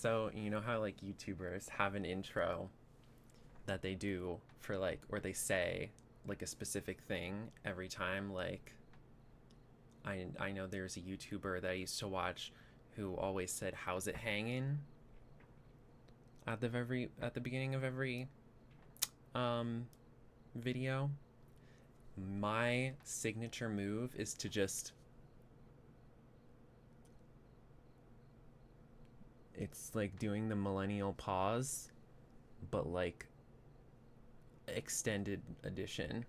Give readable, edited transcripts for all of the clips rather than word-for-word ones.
So, you know how like YouTubers have an intro that they do for like, or they say like a specific thing every time? Like, I know there's a YouTuber that I used to watch who always said, "How's it hanging?" at the beginning of every um video. My signature move is to just, it's like doing the millennial pause, but like extended edition.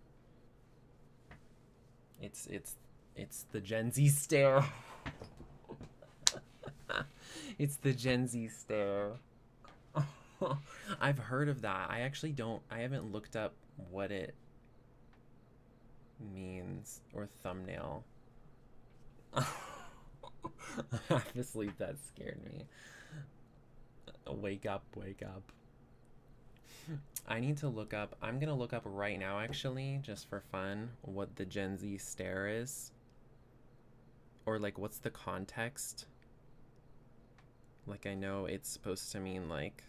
It's the Gen Z stare. It's the Gen Z stare. I've heard of that. I actually don't. I haven't looked up what it means or thumbnail. Half asleep. That scared me. Wake up! Wake up! I need to look up. I'm gonna look up right now, actually, just for fun, what the Gen Z stare is, or like what's the context. Like I know it's supposed to mean like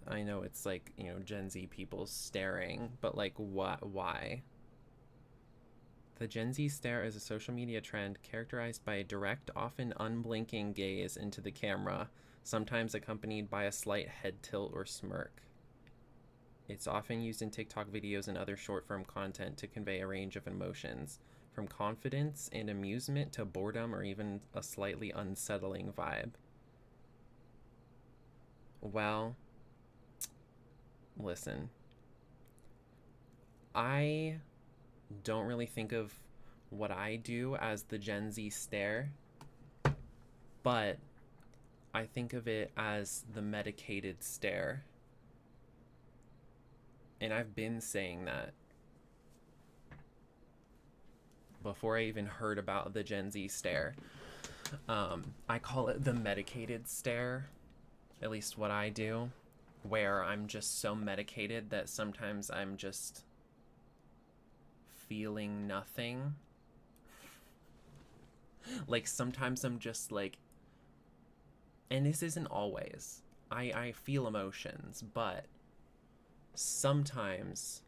I know it's like, you know, Gen Z people staring, but like what? Why? The Gen Z stare is a social media trend characterized by a direct, often unblinking gaze into the camera, sometimes accompanied by a slight head tilt or smirk. It's often used in TikTok videos and other short form content to convey a range of emotions, from confidence and amusement to boredom or even a slightly unsettling vibe. Well, listen, I don't really think of what I do as the Gen Z stare, but I think of it as the medicated stare. And I've been saying that before I even heard about the Gen Z stare. I call it the medicated stare, at least what I do, where I'm just so medicated that sometimes I'm just feeling nothing. Like sometimes I'm just like, and this isn't always. I feel emotions, but sometimes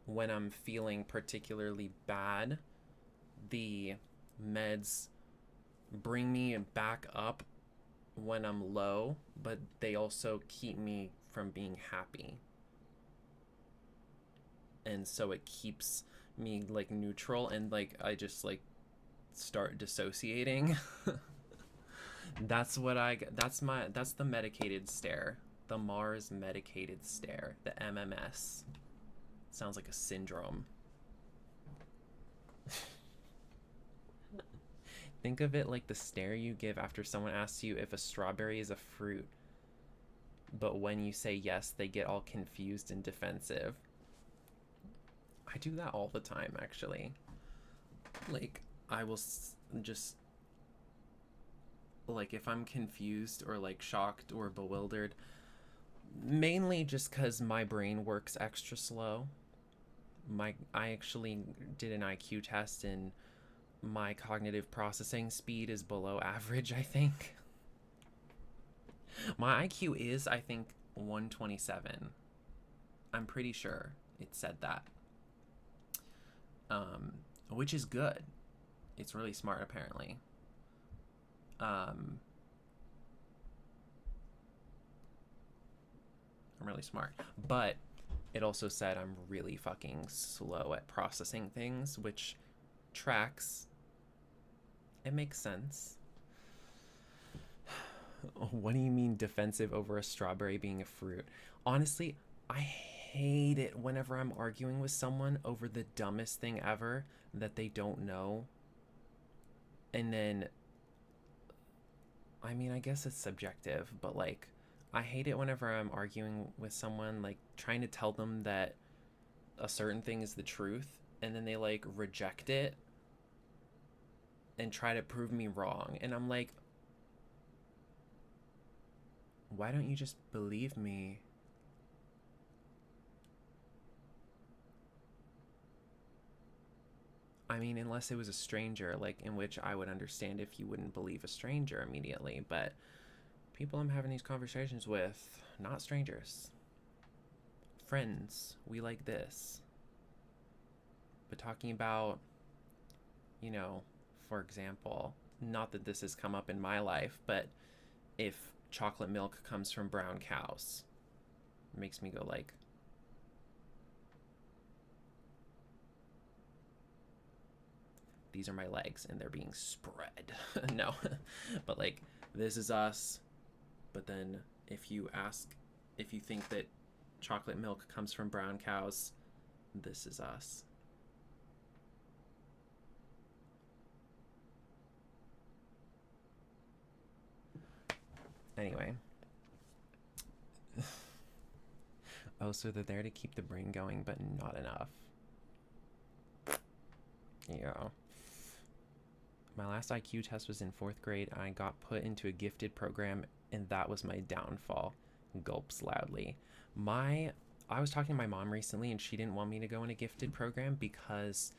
when I'm feeling particularly bad, the meds bring me back up when I'm low, but they also keep me from being happy. And so it keeps me like neutral, and like I just like start dissociating. That's the medicated stare. The Mars medicated stare, the MMS. Sounds like a syndrome. Think of it like the stare you give after someone asks you if a strawberry is a fruit, but when you say yes, they get all confused and defensive. I do that all the time, actually. Like, I will just, like, if I'm confused or, like, shocked or bewildered, mainly just because my brain works extra slow. I actually did an IQ test, and my cognitive processing speed is below average, I think. My IQ is, I think, 127. I'm pretty sure it said that. Um, which is good. It's really smart, apparently. Um, I'm really smart. But it also said I'm really fucking slow at processing things, which tracks. It makes sense. What do you mean defensive over a strawberry being a fruit? Honestly, I hate it whenever I'm arguing with someone over the dumbest thing ever that they don't know. And then, I mean, I guess it's subjective, but like, I hate it whenever I'm arguing with someone, like trying to tell them that a certain thing is the truth, and then they like reject it and try to prove me wrong. And I'm like, why don't you just believe me? I mean, unless it was a stranger, like, in which I would understand if you wouldn't believe a stranger immediately. But people I'm having these conversations with, not strangers. Friends, we like this. But talking about, you know, for example, not that this has come up in my life, but if chocolate milk comes from brown cows, it makes me go like, these are my legs and they're being spread. No, but like, this is us. But then if you ask, if you think that chocolate milk comes from brown cows, this is us. Anyway. Oh, so they're there to keep the brain going, but not enough. Yeah. My last IQ test was in 4th grade. I got put into a gifted program, and that was my downfall. Gulps loudly. I was talking to my mom recently, and she didn't want me to go in a gifted program because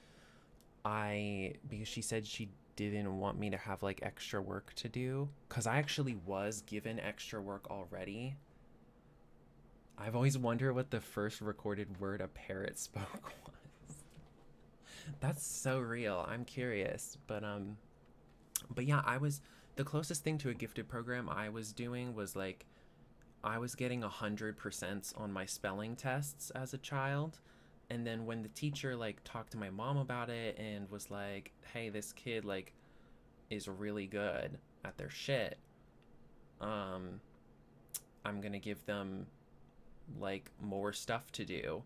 she said she didn't want me to have like extra work to do, because I actually was given extra work already. I've always wondered what the first recorded word a parrot spoke was. That's so real. I'm curious, but yeah, I was the closest thing to a gifted program I was doing was like I was getting 100% on my spelling tests as a child. And then when the teacher like talked to my mom about it and was like, "Hey, this kid like is really good at their shit. Um I'm going to give them like more stuff to do."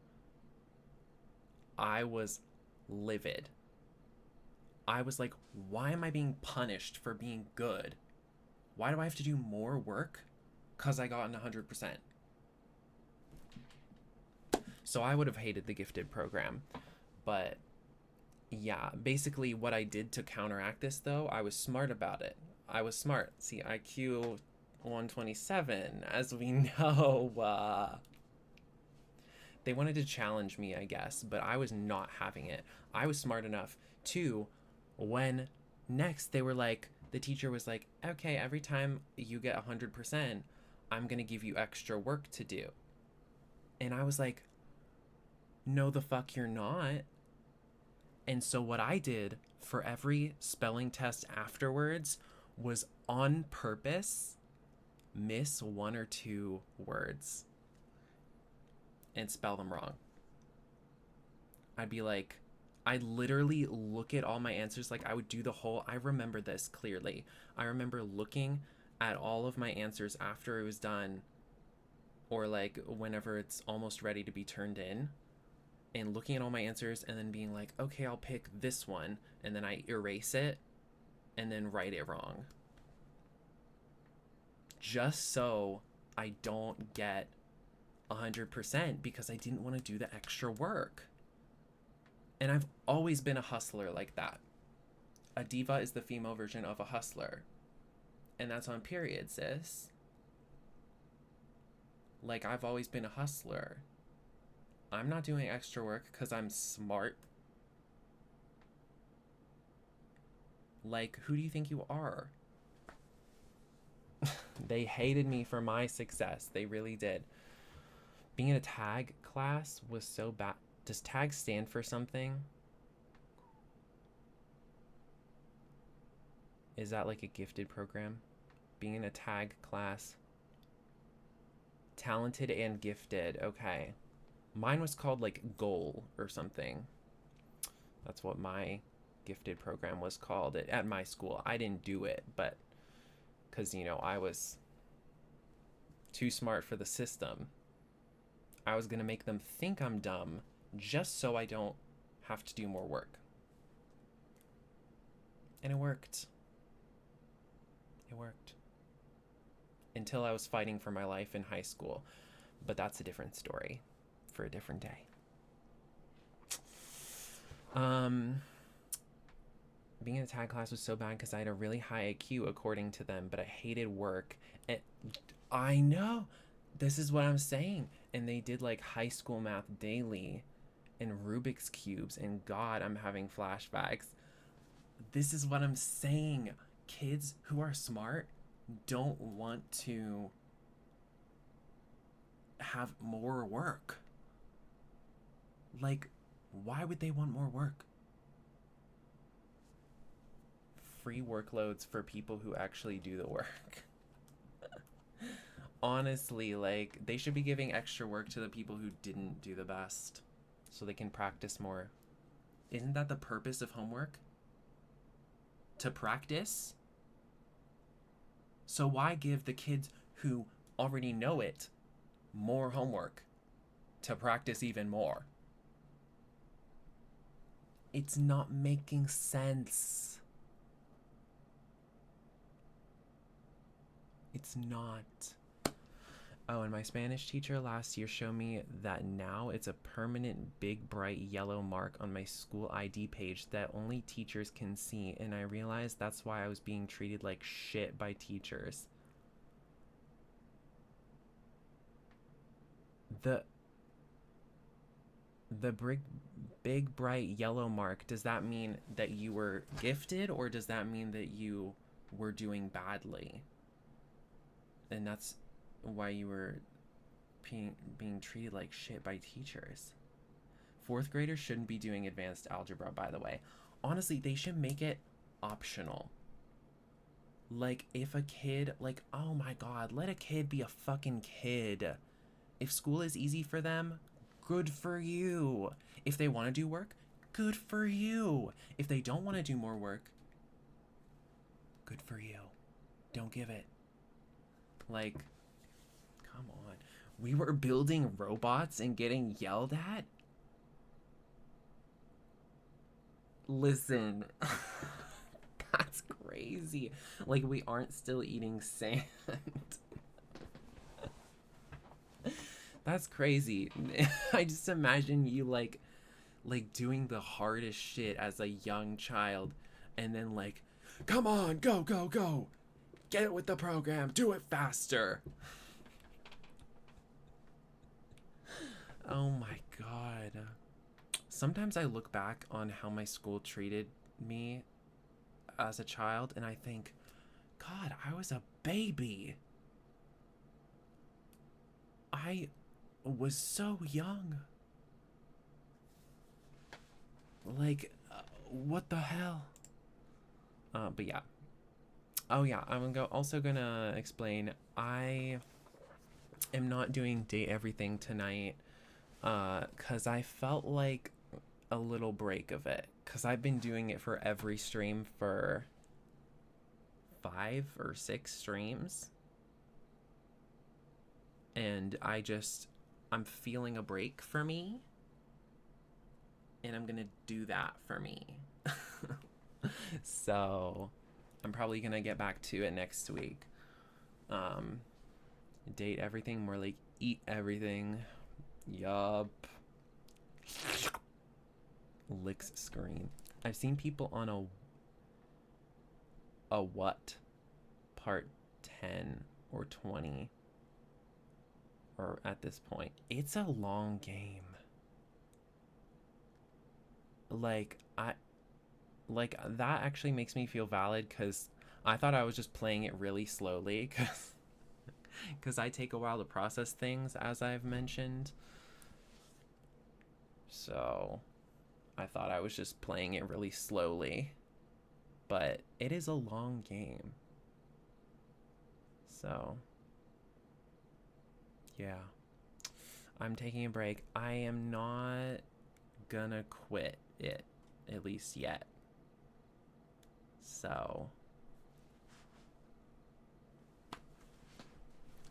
I was livid. I was like, "Why am I being punished for being good? Why do I have to do more work cuz I got an 100%?" So I would have hated the gifted program. But yeah, basically what I did to counteract this though, I was smart about it. I was smart. See, IQ 127, as we know. They wanted to challenge me, I guess, but I was not having it. I was smart enough to, when next they were like, the teacher was like, "Okay, every time you get 100%, I'm going to give you extra work to do." And I was like, "No, the fuck you're not." And so what I did for every spelling test afterwards was on purpose miss one or two words and spell them wrong. I'd be like, I'd literally look at all my answers. Like I would do the whole, I remember this clearly. I remember looking at all of my answers after it was done, or like whenever it's almost ready to be turned in, and looking at all my answers and then being like, "Okay, I'll pick this one." And then I erase it and then write it wrong. Just so I don't get 100% because I didn't want to do the extra work. And I've always been a hustler like that. A diva is the female version of a hustler. And that's on period, sis. Like, I've always been a hustler. I'm not doing extra work because I'm smart. Like, who do you think you are? They hated me for my success. They really did. Being in a tag class was so bad. Does tag stand for something? Is that like a gifted program? Being in a tag class. Talented and gifted. Okay. Mine was called like goal or something. That's what my gifted program was called at my school. I didn't do it, but because, I was too smart for the system. I was going to make them think I'm dumb just so I don't have to do more work. And it worked. It worked. Until I was fighting for my life in high school. But that's a different story for a different day. Being in a tag class was so bad because I had a really high IQ according to them, but I hated work. And I know. This is what I'm saying. And they did like high school math daily. and Rubik's Cubes, and God, I'm having flashbacks. This is what I'm saying. Kids who are smart don't want to have more work. Like, why would they want more work? Free workloads for people who actually do the work. Honestly, like, they should be giving extra work to the people who didn't do the best so they can practice more. Isn't that the purpose of homework? To practice? So why give the kids who already know it more homework to practice even more? It's not making sense. It's not. Oh, and my Spanish teacher last year showed me that now it's a permanent big bright yellow mark on my school ID page that only teachers can see, and I realized that's why I was being treated like shit by teachers. The big bright yellow mark, does that mean that you were gifted, or does that mean that you were doing badly? And that's why you were being treated like shit by teachers. Fourth graders shouldn't be doing advanced algebra, by the way. Honestly, they should make it optional. Like, if a kid, like, oh my God, let a kid be a fucking kid. If school is easy for them, good for you. If they want to do work, good for you. If they don't want to do more work, good for you. Don't give it. Like, come on. We were building robots and getting yelled at? Listen. That's crazy. Like, we aren't still eating sand. That's crazy. I just imagine you like doing the hardest shit as a young child, and then like, come on, go, go, go. Get it with the program. Do it faster. Oh my God. Sometimes I look back on how my school treated me as a child, and I think, God, I was a baby. I was so young. Like, what the hell? But yeah. Oh yeah, also gonna explain. I am not doing date everything tonight, cause I felt like a little break of it, cause I've been doing it for every stream for 5 or 6 streams, and I'm feeling a break for me, and I'm gonna do that for me. So I'm probably gonna get back to it next week. Date everything, more like eat everything. Yup. Licks screen. I've seen people on a what? Part 10 or 20. Or at this point. It's a long game. Like, that actually makes me feel valid, because I thought I was just playing it really slowly, because I take a while to process things, as I've mentioned. So I thought I was just playing it really slowly, but it is a long game. So yeah, I'm taking a break. I am not gonna quit it, at least yet. So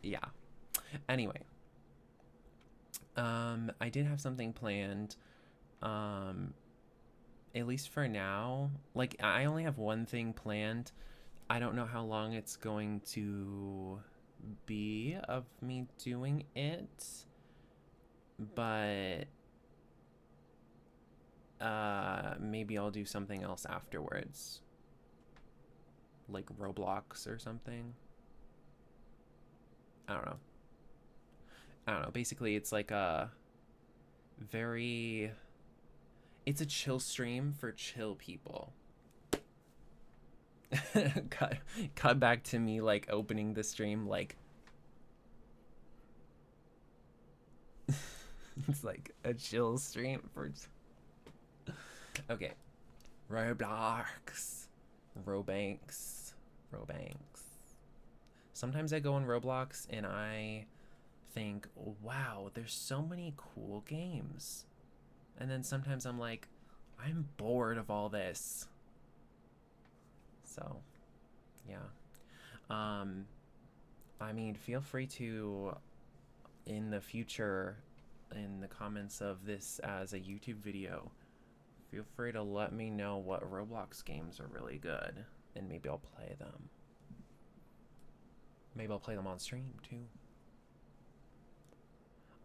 yeah. Anyway, I did have something planned. At least for now. Like, I only have one thing planned. I don't know how long it's going to be of me doing it, but maybe I'll do something else afterwards, like Roblox or something. I don't know. Basically, it's like a very It's a chill stream for chill people. cut, cut back to me like opening the stream like it's like a chill stream for. Okay, Roblox, Robanks. Sometimes I go on Roblox and I think, wow, there's so many cool games. And then sometimes I'm like, I'm bored of all this. So, yeah. I mean, feel free to, in the future, in the comments of this as a YouTube video, feel free to let me know what Roblox games are really good, and maybe I'll play them. Maybe I'll play them on stream too.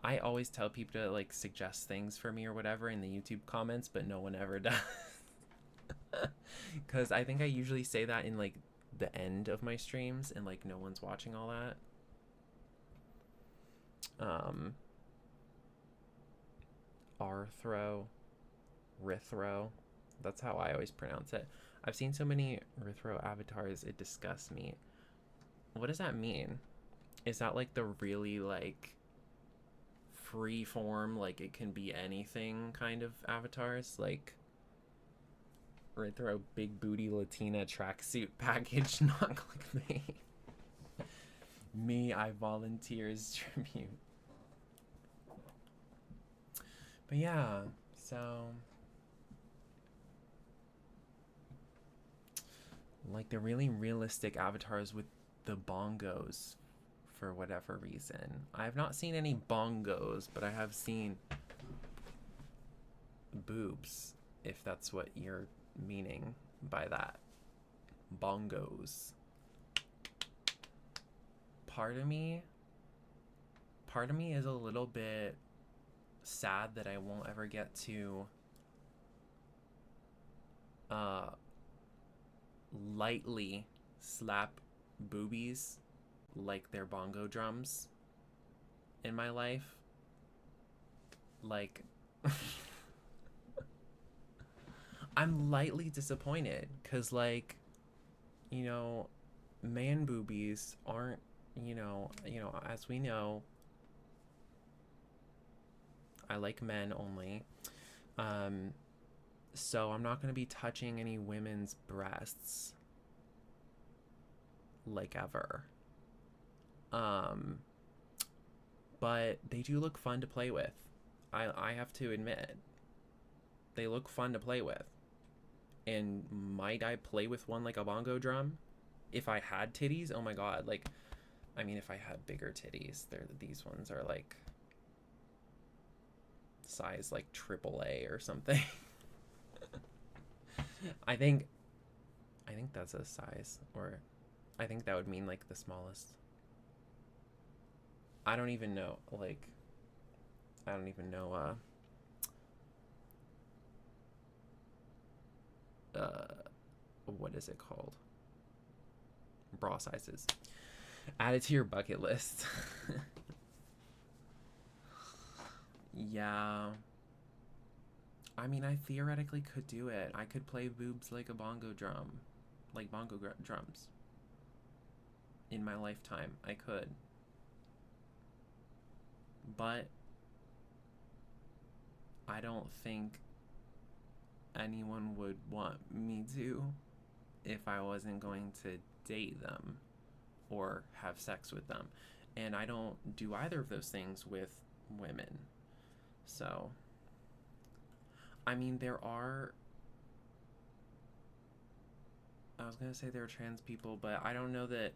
I always tell people to like suggest things for me or whatever in the YouTube comments, but no one ever does. Because I think I usually say that in like the end of my streams and like no one's watching all that. Rithro. That's how I always pronounce it. I've seen so many Rithro avatars, it disgusts me. What does that mean? Is that like the really like free form, like it can be anything kind of avatars? Like Rithro big booty Latina tracksuit package, not clickbait. Me, I volunteer as tribute. But yeah, so like the really realistic avatars with the bongos for whatever reason. I have not seen any bongos, but I have seen boobs, if that's what you're meaning by that. Bongos. Part of me is a little bit sad that I won't ever get to lightly slap boobies like they're bongo drums in my life. Like I'm lightly disappointed because, like, you know, man boobies aren't, as we know, I like men only. So I'm not going to be touching any women's breasts like ever. But they do look fun to play with. I have to admit, they look fun to play with. And might I play with one like a bongo drum? If I had titties, oh my god, like, I mean, if I had bigger titties, these ones are like size like AAA or something. I think that's a size, or I think that would mean like the smallest. I don't even know, like, I don't even know, what is it called? Bra sizes. Add it to your bucket list. Yeah. I mean, I theoretically could do it. I could play boobs like a bongo drum. Like bongo drums. In my lifetime, I could. But I don't think anyone would want me to if I wasn't going to date them or have sex with them. And I don't do either of those things with women. So, I mean, I was gonna say there are trans people, but I don't know that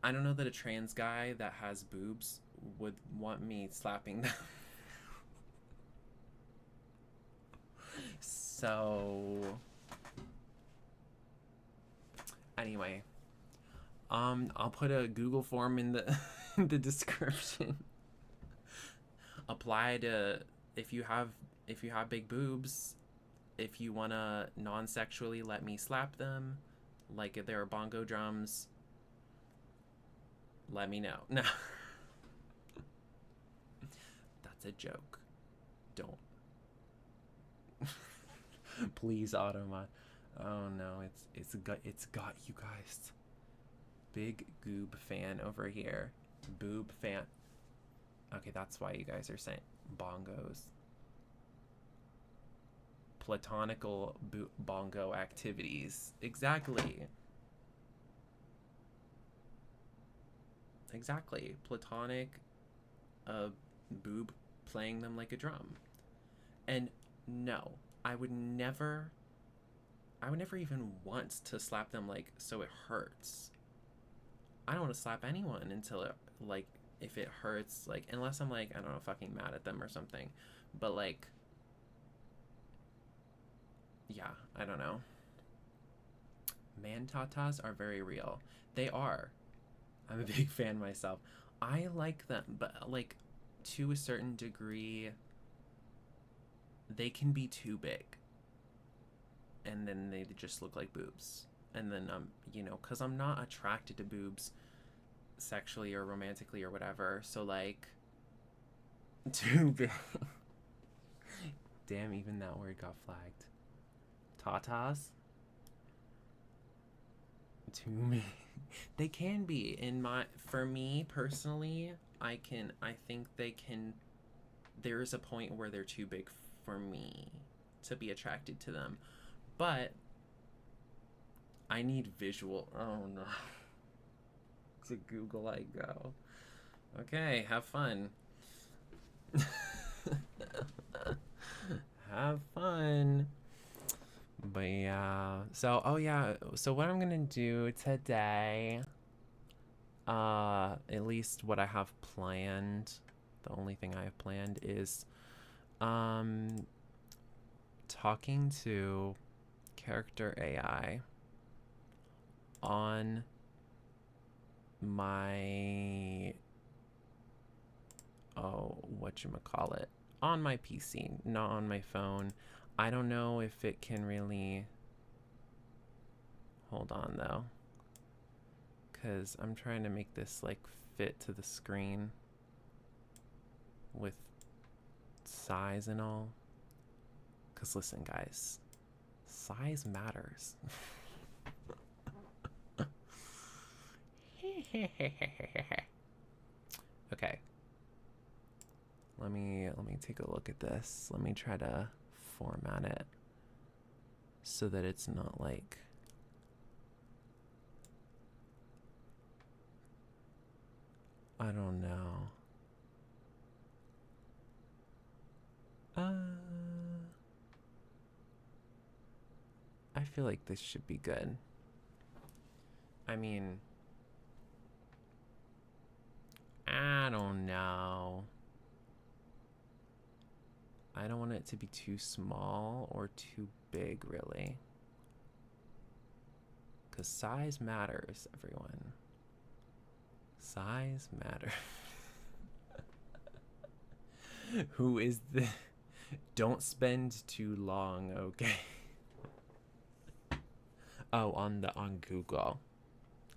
a trans guy that has boobs would want me slapping them. So, anyway, I'll put a Google form in the the description. Apply to if you have big boobs, if you wanna non-sexually let me slap them, like if there are bongo drums, let me know. No. That's a joke. Don't. Please, Automod. Oh no, it's got you guys. Big goob fan over here. Boob fan. Okay, that's why you guys are saying bongos. Platonical bongo activities. Exactly. Exactly. Platonic boob playing them like a drum. And no, I would never even want to slap them like so it hurts. I don't want to slap anyone until it, like, if it hurts, like, unless I'm like, I don't know, fucking mad at them or something. But like, yeah, I don't know. Man tatas are very real. They are. I'm a big fan myself. I like them, but like, to a certain degree, they can be too big, and then they just look like boobs. And then because I'm not attracted to boobs sexually or romantically or whatever. So like, too big. Damn, even that word got flagged. Tatas. Too many. They can be for me personally. I think they can. There is a point where they're too big for me to be attracted to them, but I need visual. Oh no. To Google I go. Okay, have fun. Have fun. But yeah. So, oh yeah. So what I'm gonna do today, at least what I have planned, the only thing I have planned is, talking to character AI on my, whatchamacallit, on my PC, not on my phone. I don't know if it can really, hold on though, because I'm trying to make this like fit to the screen with size and all. Because listen guys, size matters. Okay, let me take a look at this. Let me try to format it so that it's not like, I don't know. I feel like this should be good. I mean, I don't know. I don't want it to be too small or too big, really. Because size matters, everyone. Size matters. Who is the... Don't spend too long, okay? Oh, on Google.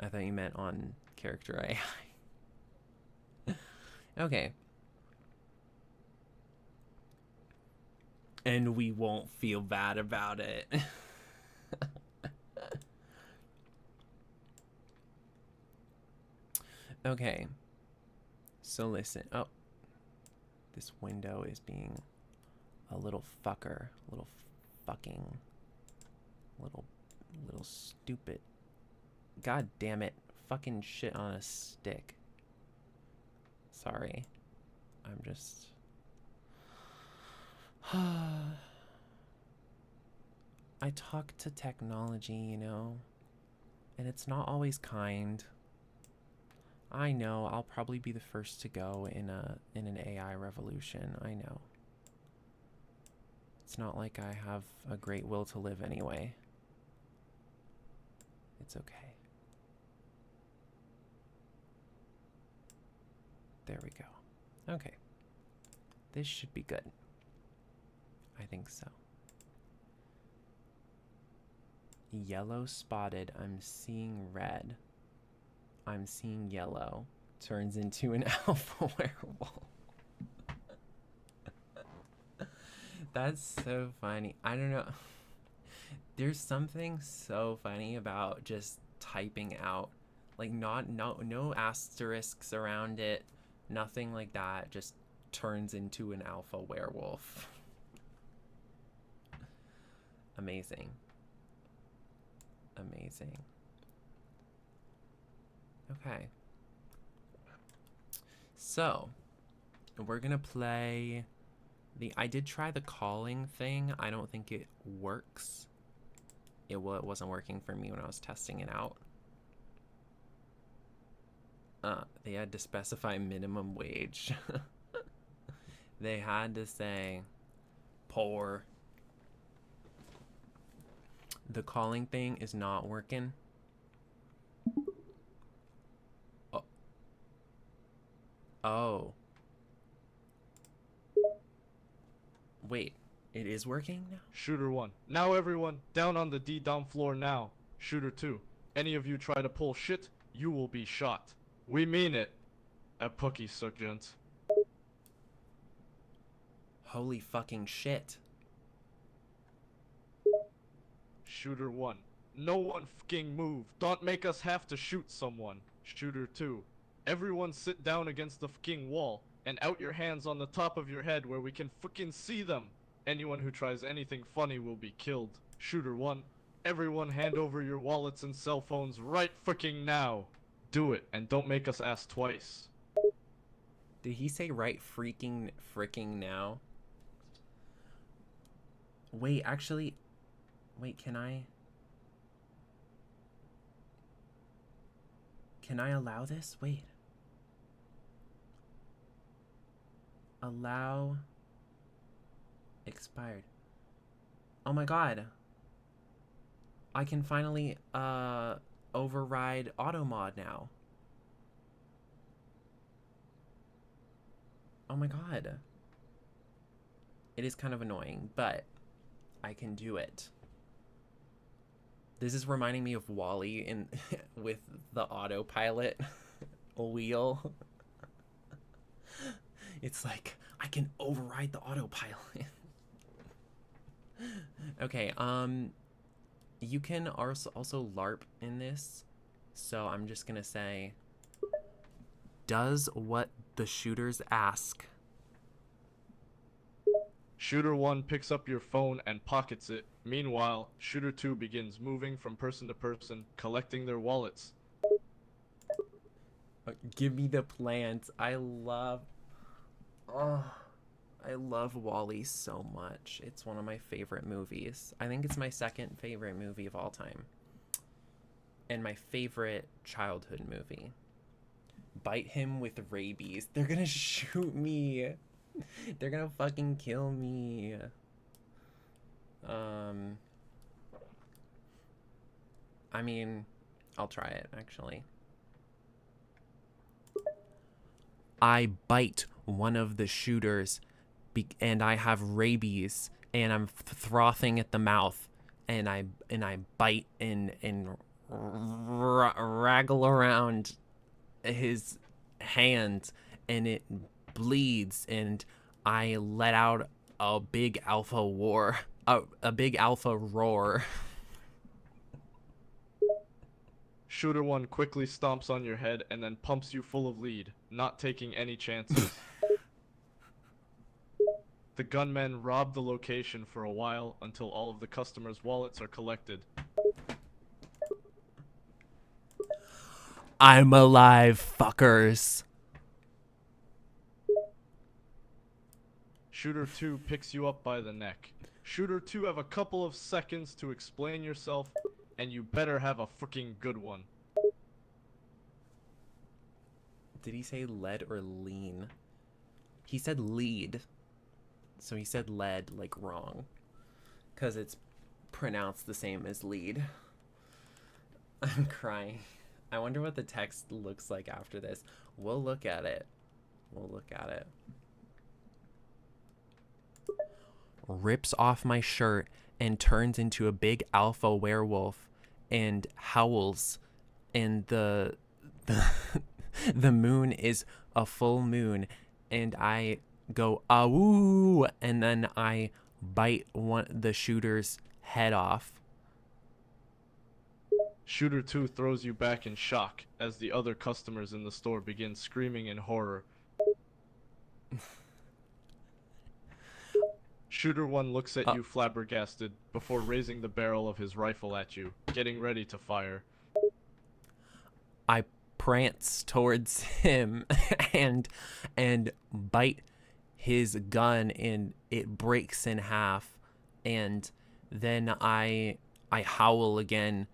I thought you meant on character AI. Okay. And we won't feel bad about it. Okay. So listen. Oh. This window is being a little fucker. Little fucking. Little stupid. God damn it. Fucking shit on a stick. Sorry. I'm just... I talk to technology, and it's not always kind. I know I'll probably be the first to go in an AI revolution. I know. It's not like I have a great will to live anyway. It's okay. There we go. Okay. This should be good. I think so. Yellow spotted. I'm seeing red. I'm seeing yellow. Turns into an alpha werewolf. That's so funny. I don't know. There's something so funny about just typing out, like no asterisks around it, nothing like that. Just turns into an alpha werewolf. Amazing. Amazing. Okay. So, we're gonna play I did try the calling thing. I don't think it works. It wasn't working for me when I was testing it out. They had to specify minimum wage. They had to say poor. The calling thing is not working. Oh. Oh. Wait, it is working now? Shooter 1. Now everyone, down on the D-Dom floor now. Shooter 2. Any of you try to pull shit, you will be shot. We mean it. A pookie suck, gents. Holy fucking shit. Shooter 1. No one fucking move. Don't make us have to shoot someone. Shooter 2. Everyone sit down against the fucking wall and out your hands on the top of your head where we can fucking see them. Anyone who tries anything funny will be killed. Shooter 1. Everyone hand over your wallets and cell phones right fucking now. Do it and don't make us ask twice. Did he say right freaking now? Wait, actually, wait, can I allow this? Wait. Allow expired. Oh my god. I can finally override auto mod now. Oh my god. It is kind of annoying, but I can do it. This is reminding me of Wall-E in with the autopilot wheel. It's like I can override the autopilot. Okay, you can also LARP in this. So I'm just gonna say, does what the shooters ask. Shooter 1 picks up your phone and pockets it. Meanwhile, Shooter 2 begins moving from person to person, collecting their wallets. Give me the plants. I love Wall-E so much. It's one of my favorite movies. I think it's my second favorite movie of all time. And my favorite childhood movie. Bite him with rabies. They're gonna shoot me. They're gonna fucking kill me. I mean, I'll try it, actually. I bite one of the shooters and I have rabies and I'm frothing at the mouth and I bite and raggle around his hand and it bleeds and I let out a big alpha roar. Shooter 1 quickly stomps on your head and then pumps you full of lead, not taking any chances. The gunmen rob the location for a while until all of the customers' wallets are collected. I'm alive, fuckers. Shooter 2 picks you up by the neck. Shooter 2 have a couple of seconds to explain yourself, and you better have a freaking good one. Did he say lead or lean? He said lead. So he said lead, like, wrong. Because it's pronounced the same as lead. I'm crying. I wonder what the text looks like after this. We'll look at it. Rips off my shirt and turns into a big alpha werewolf and howls. And the moon is a full moon. And I go, awoo, and then I bite the shooter's head off. Shooter 2 throws you back in shock as the other customers in the store begin screaming in horror. Shooter 1 looks at Uh, you flabbergasted before raising the barrel of his rifle at you, getting ready to fire. I prance towards him and bite his gun, and it breaks in half, and then I howl again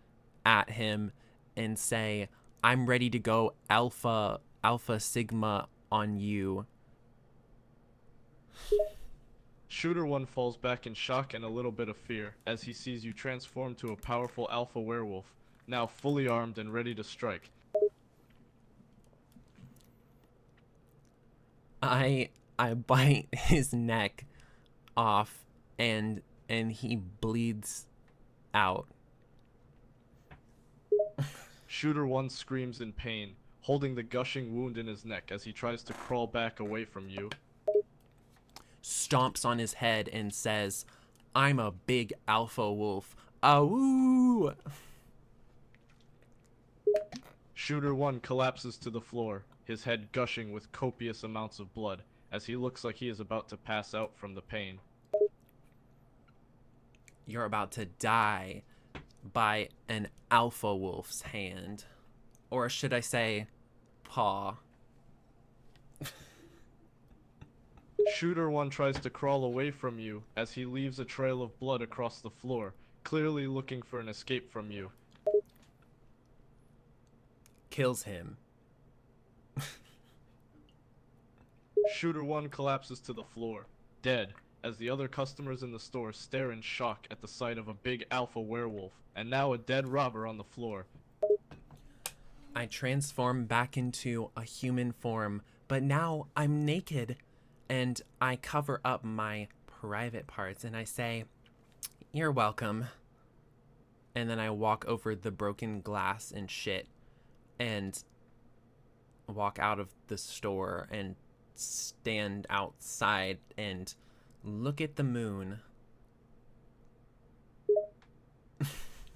at him and say, I'm ready to go alpha sigma on you. Shooter 1 falls back in shock and a little bit of fear as he sees you transform to a powerful alpha werewolf, now fully armed and ready to strike. I bite his neck off, and he bleeds out. Shooter 1 screams in pain, holding the gushing wound in his neck as he tries to crawl back away from you. Stomps on his head and says, I'm a big alpha wolf. Awoo! Shooter 1 collapses to the floor, his head gushing with copious amounts of blood, as he looks like he is about to pass out from the pain. You're about to die by an alpha wolf's hand. Or should I say, paw. Shooter 1 tries to crawl away from you as he leaves a trail of blood across the floor, clearly looking for an escape from you. Kills him. Shooter 1 collapses to the floor, dead, as the other customers in the store stare in shock at the sight of a big alpha werewolf, and now a dead robber on the floor. I transform back into a human form, but now I'm naked, and I cover up my private parts and I say, you're welcome. And then I walk over the broken glass and shit and walk out of the store and stand outside and look at the moon.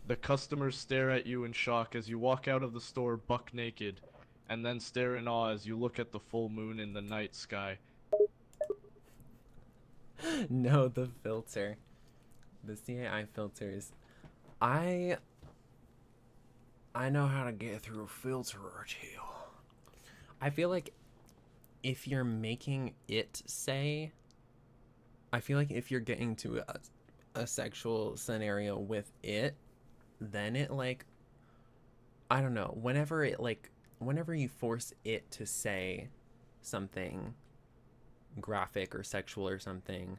The customers stare at you in shock as you walk out of the store buck naked, and then stare in awe as you look at the full moon in the night sky. No, the filter. The c.ai filters. I know how to get through a filter or two. I feel like if you're making it say, I feel like if you're getting to a sexual scenario with it, then it like, I don't know, whenever you force it to say something graphic or sexual or something,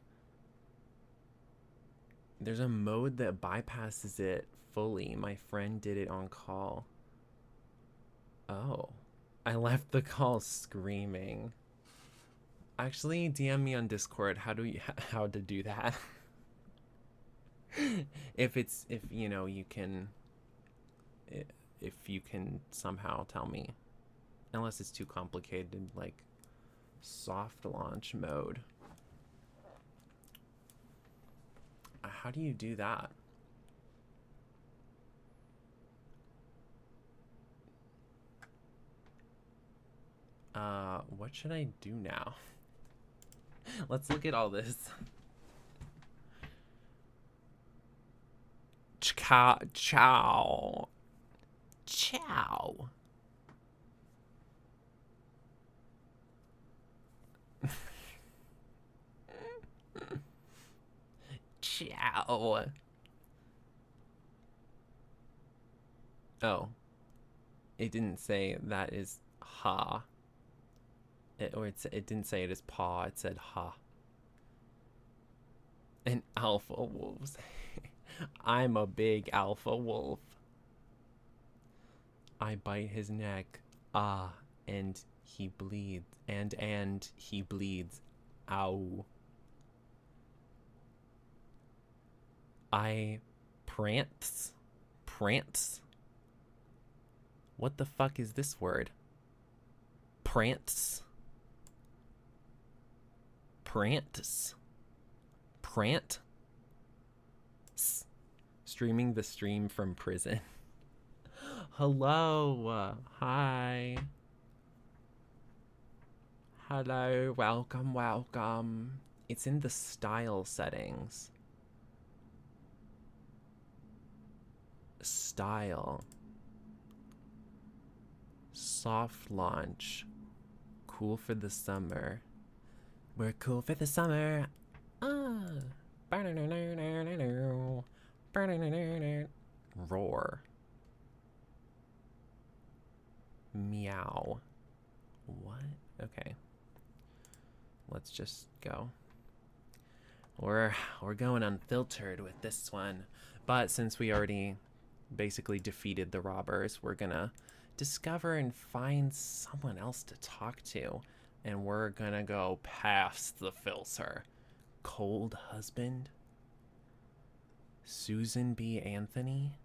there's a mode that bypasses it fully. My friend did it on call. Oh, I left the call screaming. Actually, DM me on Discord how to do that. if you can, if you can somehow tell me, unless it's too complicated, like soft launch mode. How do you do that? What should I do now? Let's look at all this. Chow. Chow. Chow. Chow. Oh. It didn't say that is ha. It didn't say it is paw, it said ha. And alpha wolves. I'm a big alpha wolf. I bite his neck. Ah, and he bleeds. And he bleeds. Ow. I prance. Prance? What the fuck is this word? Prance? Prance? Prant? Streaming the stream from prison. Hello. Hi. Hello. Welcome, welcome. It's in the style settings. Style. Soft launch. Cool for the summer. We're cool for the summer. Ah. Roar. Meow. What? Okay. Let's just go. We're going unfiltered with this one. But since we already basically defeated the robbers, we're gonna discover and find someone else to talk to. And we're gonna go past the filter. Cold husband? Susan B. Anthony?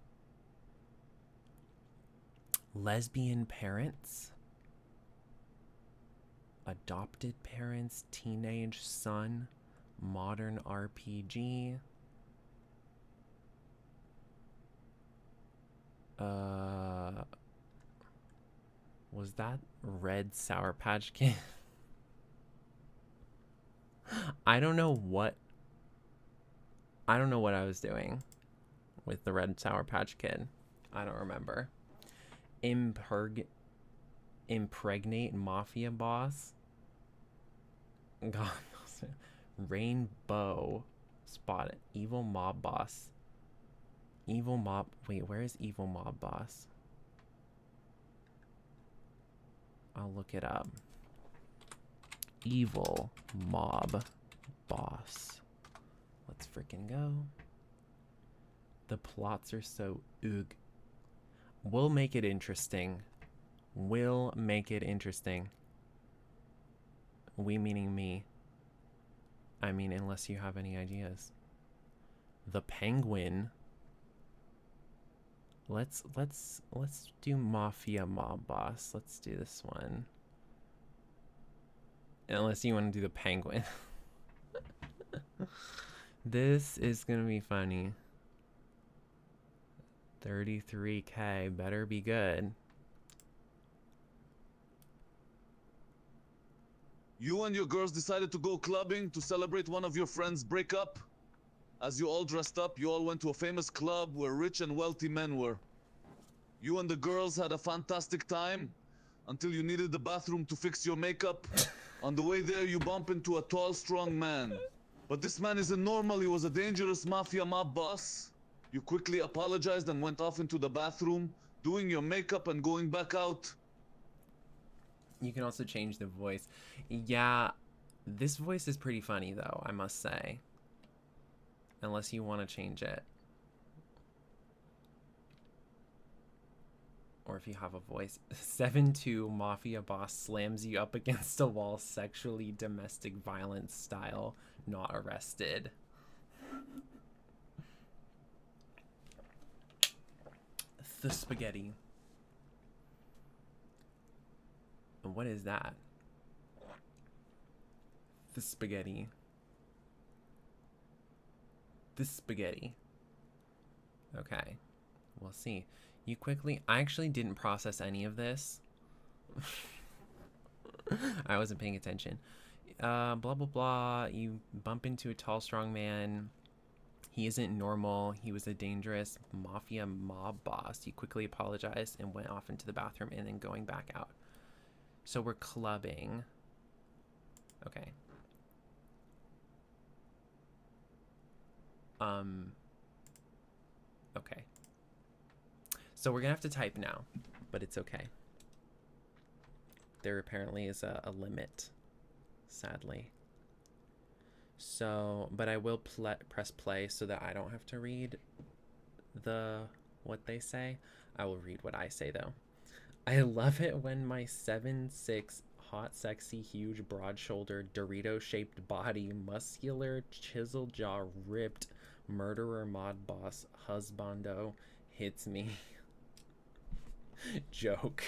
Lesbian parents? Adopted parents? Teenage son? Modern RPG? Was that Red Sour Patch Kid? I don't know what I was doing with the Red Sour Patch Kid. I don't remember. Impregnate mafia boss. God, Rainbow spot. Evil mob boss. Evil mob. Wait, where is evil mob boss? I'll look it up. Evil mob boss. Let's freaking go. The plots are so oog. We'll make it interesting. We'll make it interesting. We meaning me. I mean, unless you have any ideas. The Penguin. Let's do Mafia Mob Boss. Let's do this one. Unless you want to do the Penguin. This is gonna be funny. 33K, better be good. You and your girls decided to go clubbing to celebrate one of your friends' breakup? As you all dressed up, you all went to a famous club where rich and wealthy men were. You and the girls had a fantastic time until you needed the bathroom to fix your makeup. On the way there, you bump into a tall, strong man. But this man isn't normal, he was a dangerous mafia mob boss. You quickly apologized and went off into the bathroom, doing your makeup and going back out. You can also change the voice. Yeah, this voice is pretty funny though, I must say. Unless you want to change it. Or if you have a voice. 7-2 mafia boss slams you up against a wall, sexually domestic violence style, not arrested. The spaghetti. What is that? The spaghetti. The spaghetti. Okay. We'll see. You quickly... I actually didn't process any of this. I wasn't paying attention. Blah, blah, blah. You bump into a tall, strong man. He isn't normal. He was a dangerous mafia mob boss. You quickly apologized and went off into the bathroom and then going back out. So we're clubbing. Okay. Okay. So we're gonna have to type now, but it's okay. There apparently is a limit, sadly. So, but I will press play so that I don't have to read what they say. I will read what I say though. I love it when my 7'6" hot, sexy, huge, broad-shouldered, Dorito-shaped body, muscular, chiseled jaw, ripped, murderer mod boss, husbando, hits me. Joke.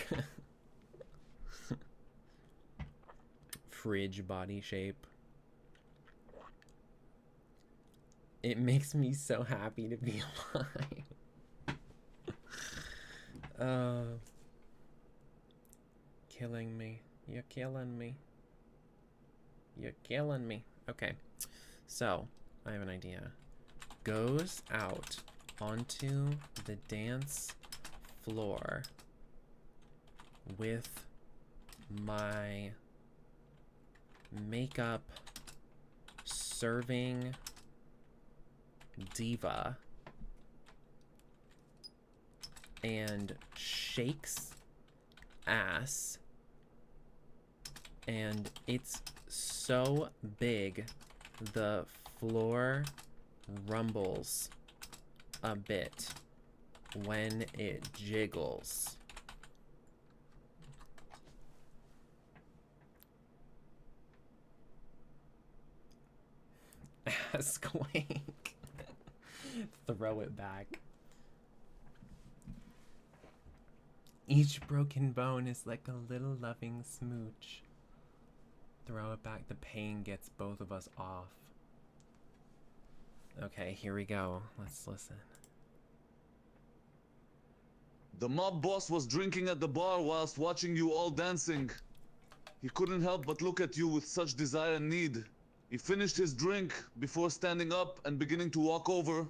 Fridge body shape. It makes me so happy to be alive. Uh, killing me. You're killing me. You're killing me. Okay, so I have an idea. Goes out onto the dance floor with my makeup serving diva and shakes ass, and it's so big the floor rumbles a bit when it jiggles. Ass quake. Throw it back. Each broken bone is like a little loving smooch. Throw it back. The pain gets both of us off. Okay, here we go. Let's listen. The mob boss was drinking at the bar whilst watching you all dancing. He couldn't help but look at you with such desire and need. He finished his drink before standing up and beginning to walk over.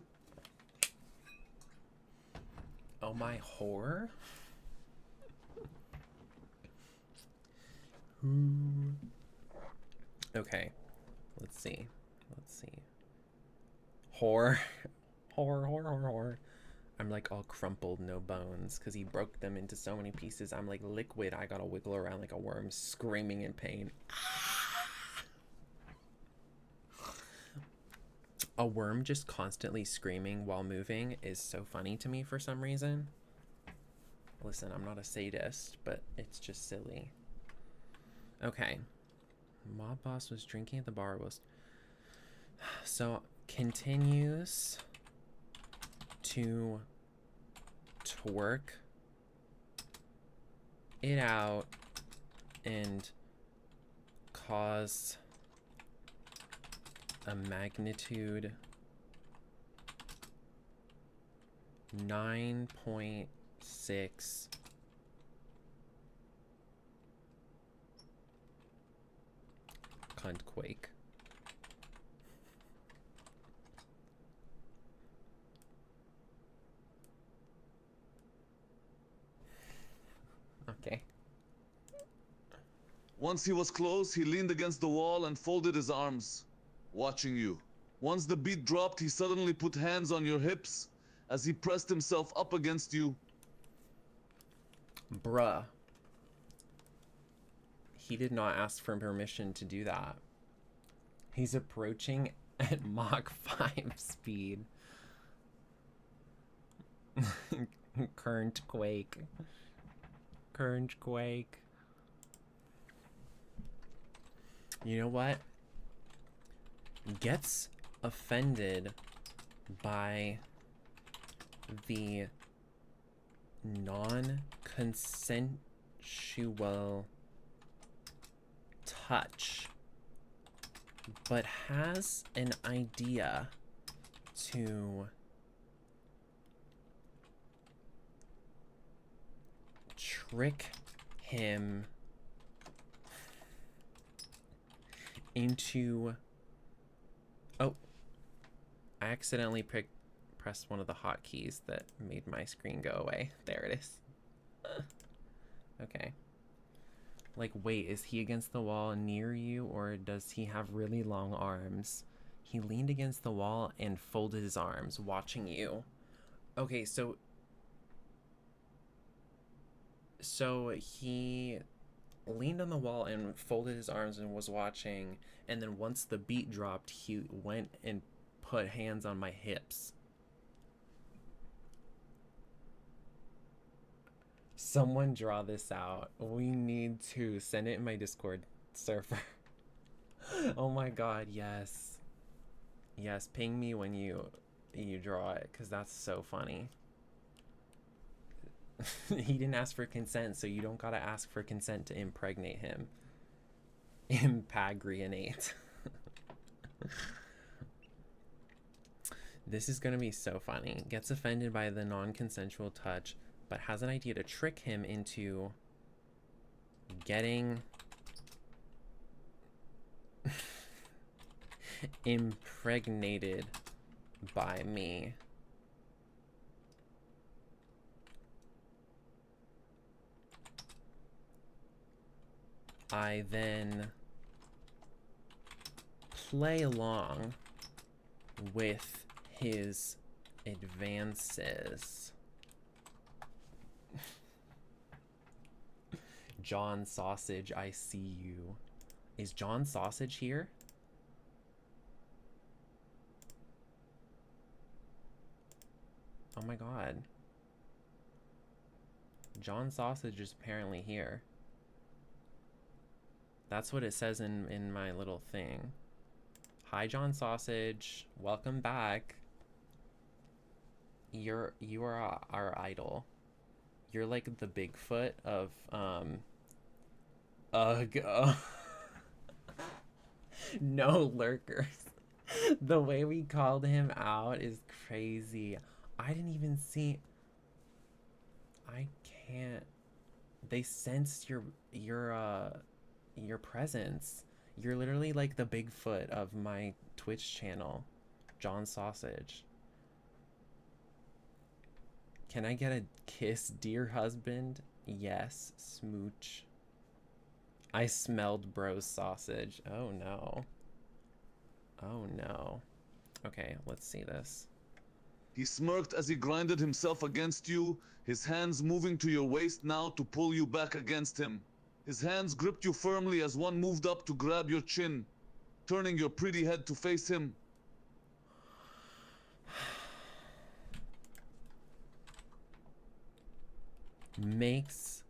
Oh my whore? Okay, let's see. Whore. Whore. I'm like all crumpled, no bones, because he broke them into so many pieces. I'm like liquid. I gotta wiggle around like a worm, screaming in pain. A worm just constantly screaming while moving is so funny to me for some reason. Listen, I'm not a sadist, but it's just silly. Okay. Mob boss was drinking at the bar. So continues to twerk it out and cause a magnitude 9.6 cunt quake. Okay. Once he was close, he leaned against the wall and folded his arms, watching you. Once the beat dropped, he suddenly put hands on your hips as he pressed himself up against you. Bruh. He did not ask for permission to do that. He's approaching at Mach 5 speed. Current quake. Current quake. You know what? Gets offended by the non-consensual touch, but has an idea to trick him into... Oh, I accidentally pressed one of the hotkeys that made my screen go away. There it is. Okay. Like, wait, is he against the wall near you, or does he have really long arms? He leaned against the wall and folded his arms, watching you. Okay, so he leaned on the wall and folded his arms and was watching, and then once the beat dropped, he went and put hands on my hips. Someone draw this out. We need to send it in my Discord server. Oh my god, yes. Yes, ping me when you draw it, because that's so funny. He didn't ask for consent, so you don't gotta ask for consent to impregnate him. Impagrinate. This is gonna be so funny. Gets offended by the non-consensual touch, but has an idea to trick him into getting impregnated by me. I then play along with his advances. John Sausage, I see you. Is John Sausage here? Oh my god. John Sausage is apparently here. That's what it says in my little thing. Hi, John Sausage. Welcome back. You are our idol. You're like the Bigfoot of ugh. No lurkers. The way we called him out is crazy. I didn't even see. I can't. They sensed your presence. You're literally like the Bigfoot of my Twitch channel, John Sausage. Can I get a kiss, dear husband? Yes, smooch. I smelled bro's sausage. Oh no. Oh no. Okay, let's see this. He smirked as he grinded himself against you, his hands moving to your waist now to pull you back against him. His hands gripped you firmly as one moved up to grab your chin, turning your pretty head to face him. Makes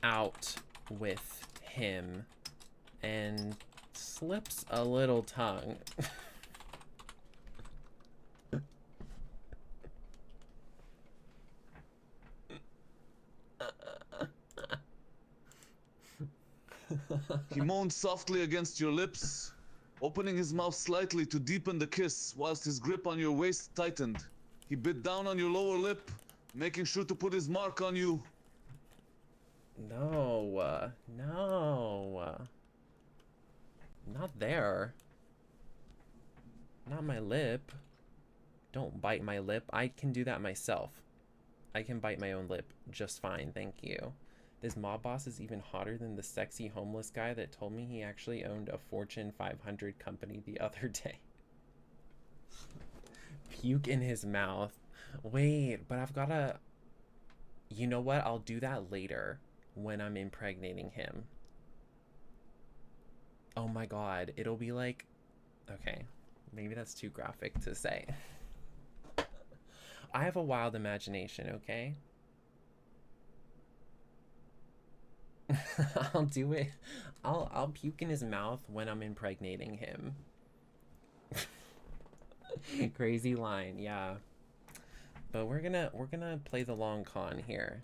out with him and slips a little tongue. He moaned softly against your lips, opening his mouth slightly to deepen the kiss whilst his grip on your waist tightened. He bit down on your lower lip, making sure to put his mark on you. No, no. Not there. Not my lip. Don't bite my lip. I can do that myself. I can bite my own lip just fine, thank you. This mob boss is even hotter than the sexy homeless guy that told me he actually owned a Fortune 500 company the other day. Puke in his mouth. Wait, but I've gotta... You know what? I'll do that later when I'm impregnating him. Oh my god, it'll be like... Okay, maybe that's too graphic to say. I have a wild imagination, okay? I'll do it. I'll puke in his mouth when I'm impregnating him. Crazy line, yeah. But we're gonna play the long con here.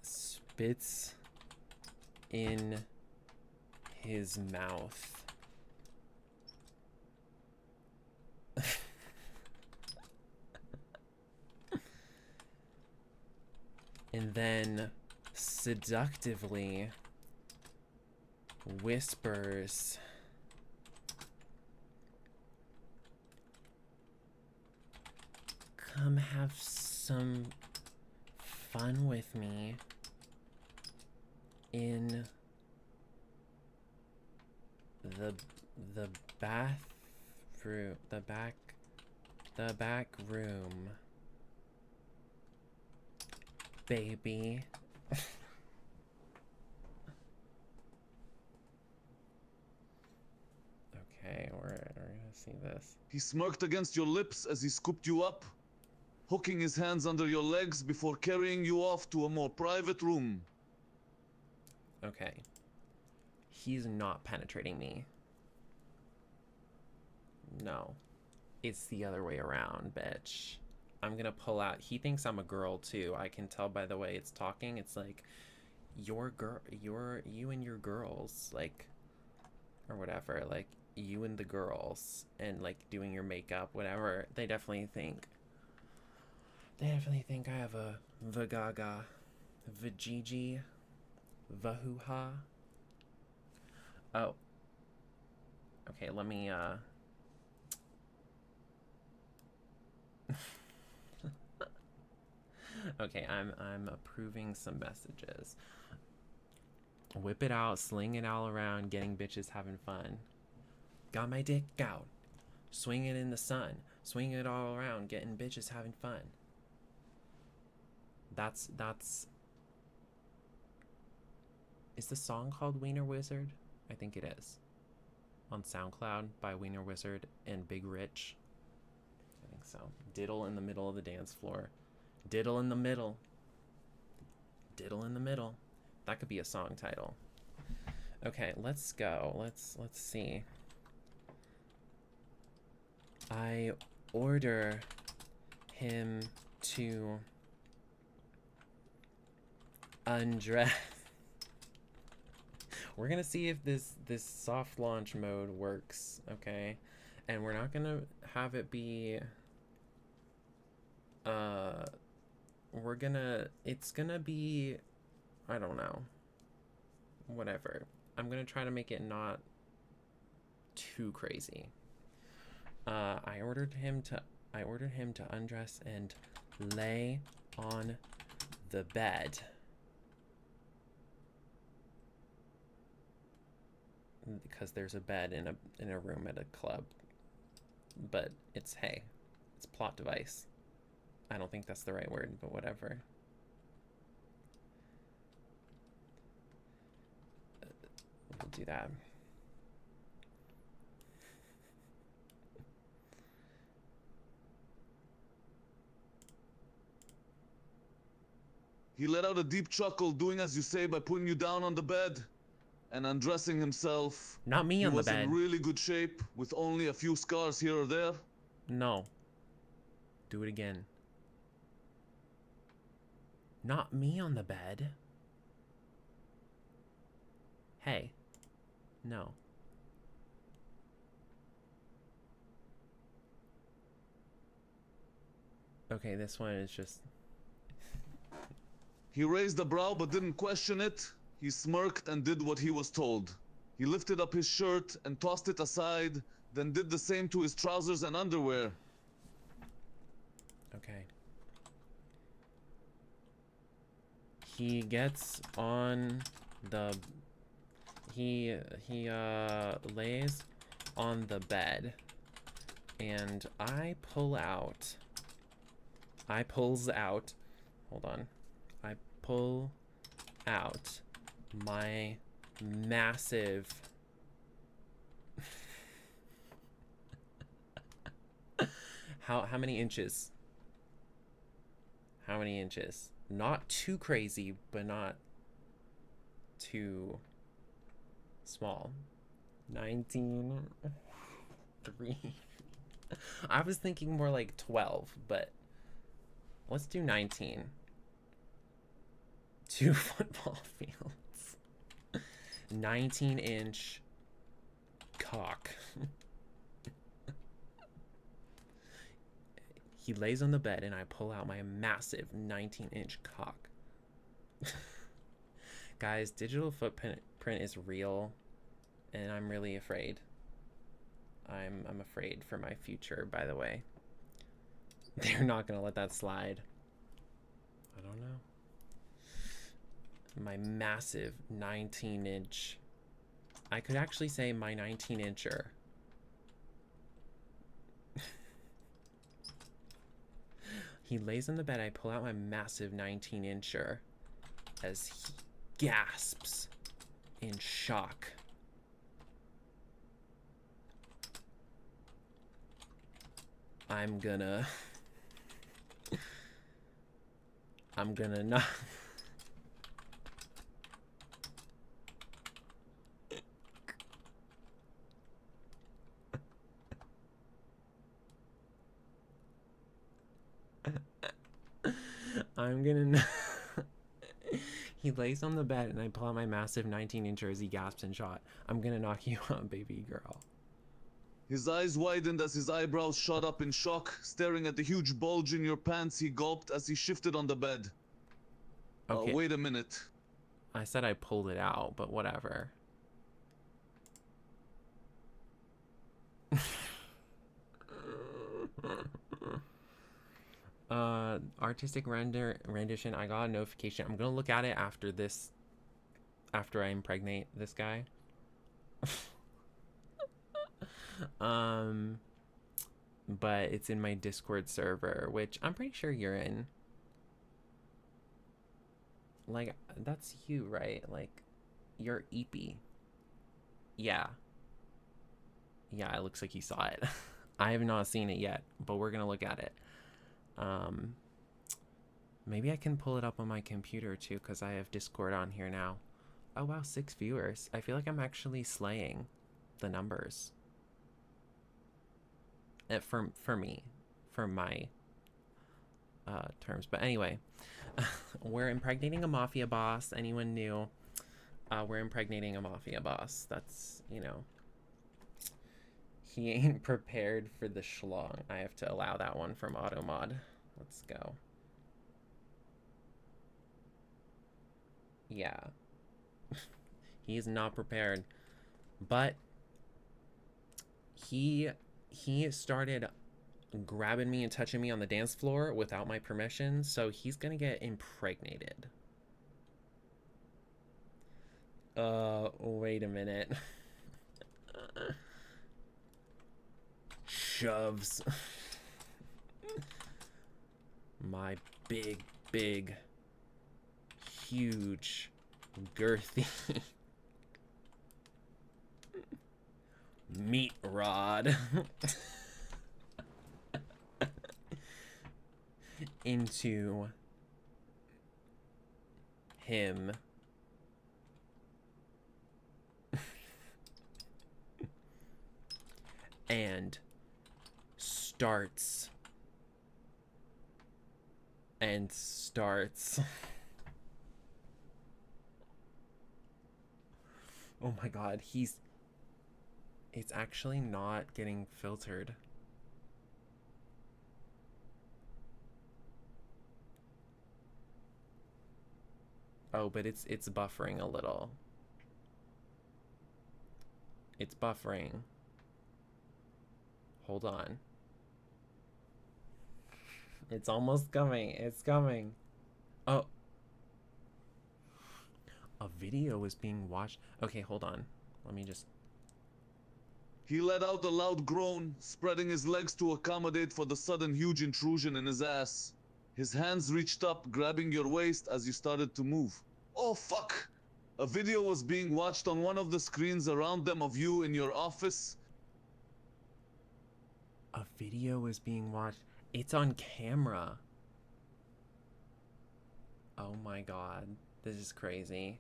Spits in his mouth. And then seductively whispers, "Come have some fun with me in the bathroom, the back room, baby." Okay, we're gonna see this. He smirked against your lips as he scooped you up, hooking his hands under your legs before carrying you off to a more private room. Okay. He's not penetrating me. No. It's the other way around, bitch. I'm gonna pull out. He thinks I'm a girl too. I can tell by the way it's talking. It's like, you and your girls, like, or whatever. Like, you and the girls and like doing your makeup, whatever, they definitely think I have a vagaga, vajiji, vahuha. Oh. Okay, let me okay, I'm approving some messages. Whip it out, sling it all around, getting bitches having fun. Got my dick out. Swing it in the sun. Swing it all around, getting bitches having fun. That's is the song called Wiener Wizard? I think it is. On SoundCloud by Wiener Wizard and Big Rich. I think so. Diddle in the middle of the dance floor. Diddle in the middle. Diddle in the middle. That could be a song title. Okay, let's go. Let's see. I order him to undress. We're gonna see if this soft launch mode works, okay? And we're not gonna have it be it's gonna be, I don't know, whatever. I'm gonna try to make it not too crazy. I ordered him to undress and lay on the bed. Because there's a bed in a room at a club. But it's plot device. I don't think that's the right word, but whatever. We'll do that. He let out a deep chuckle, doing as you say by putting you down on the bed and undressing himself. Not me He on the was bed. in really good shape, with only a few scars here or there. No. Do it again. Not me on the bed. Hey. No. Okay, this one is just... He raised a brow but didn't question it. He smirked and did what he was told. He lifted up his shirt and tossed it aside, then did the same to his trousers and underwear. Okay. He gets on the... He lays on the bed. And I pulls out... Hold on. I pull out my massive... How many inches? How many inches? Not too crazy, but not too small. 19... 3... I was thinking more like 12, but let's do 19. 2 football fields. 19-inch cock. He lays on the bed and I pull out my massive 19-inch cock. Guys, digital footprint is real and I'm really afraid. I'm afraid for my future, by the way. They're not gonna let that slide. I don't know. My massive 19-inch. I could actually say my 19-incher. He lays on the bed. I pull out my massive 19-incher as he gasps in shock. I'm gonna not. I'm gonna not. He lays on the bed and I pull out my massive 19-incher as he gasps in shock. I'm gonna knock you out, baby girl. His eyes widened as his eyebrows shot up in shock. Staring at the huge bulge in your pants, he gulped as he shifted on the bed. Okay. Wait a minute. I said I pulled it out, but whatever. Artistic rendition. I got a notification. I'm gonna look at it after this. After I impregnate this guy. But it's in my Discord server, which I'm pretty sure you're in. Like, that's you, right? Like, you're Eepy. Yeah. Yeah, it looks like you saw it. I have not seen it yet, but we're gonna look at it. Maybe I can pull it up on my computer too, because I have Discord on here now. Oh wow, 6 viewers. I feel like I'm actually slaying the numbers. For me, for my terms. But anyway, we're impregnating a mafia boss. Anyone new? We're impregnating a mafia boss. That's, you know, he ain't prepared for the schlong. I have to allow that one from AutoMod. Let's go. Yeah. He's not prepared. But he started grabbing me and touching me on the dance floor without my permission, so he's gonna get impregnated. Wait a minute. Shoves. My big, huge, girthy meat rod into him. And starts oh my god, it's actually not getting filtered. Oh, but it's buffering a little. It's buffering. Hold on. It's almost coming. It's coming. Oh. A video is being watched. Okay, hold on. Let me just... He let out a loud groan, spreading his legs to accommodate for the sudden huge intrusion in his ass. His hands reached up, grabbing your waist as you started to move. Oh fuck! A video was being watched on one of the screens around them of you in your office. A video is being watched. It's on camera. Oh my god. This is crazy.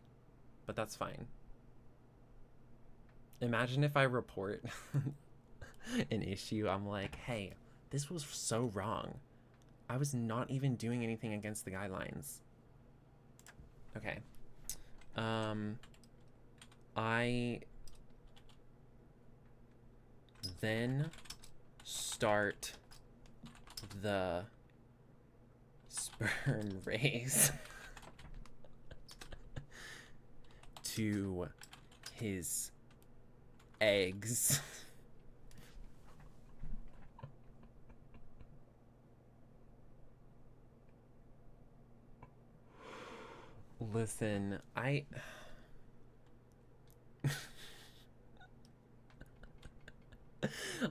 But that's fine. Imagine if I report an issue. I'm like, hey, this was so wrong. I was not even doing anything against the guidelines. Okay. I then start the sperm race to his eggs. Listen,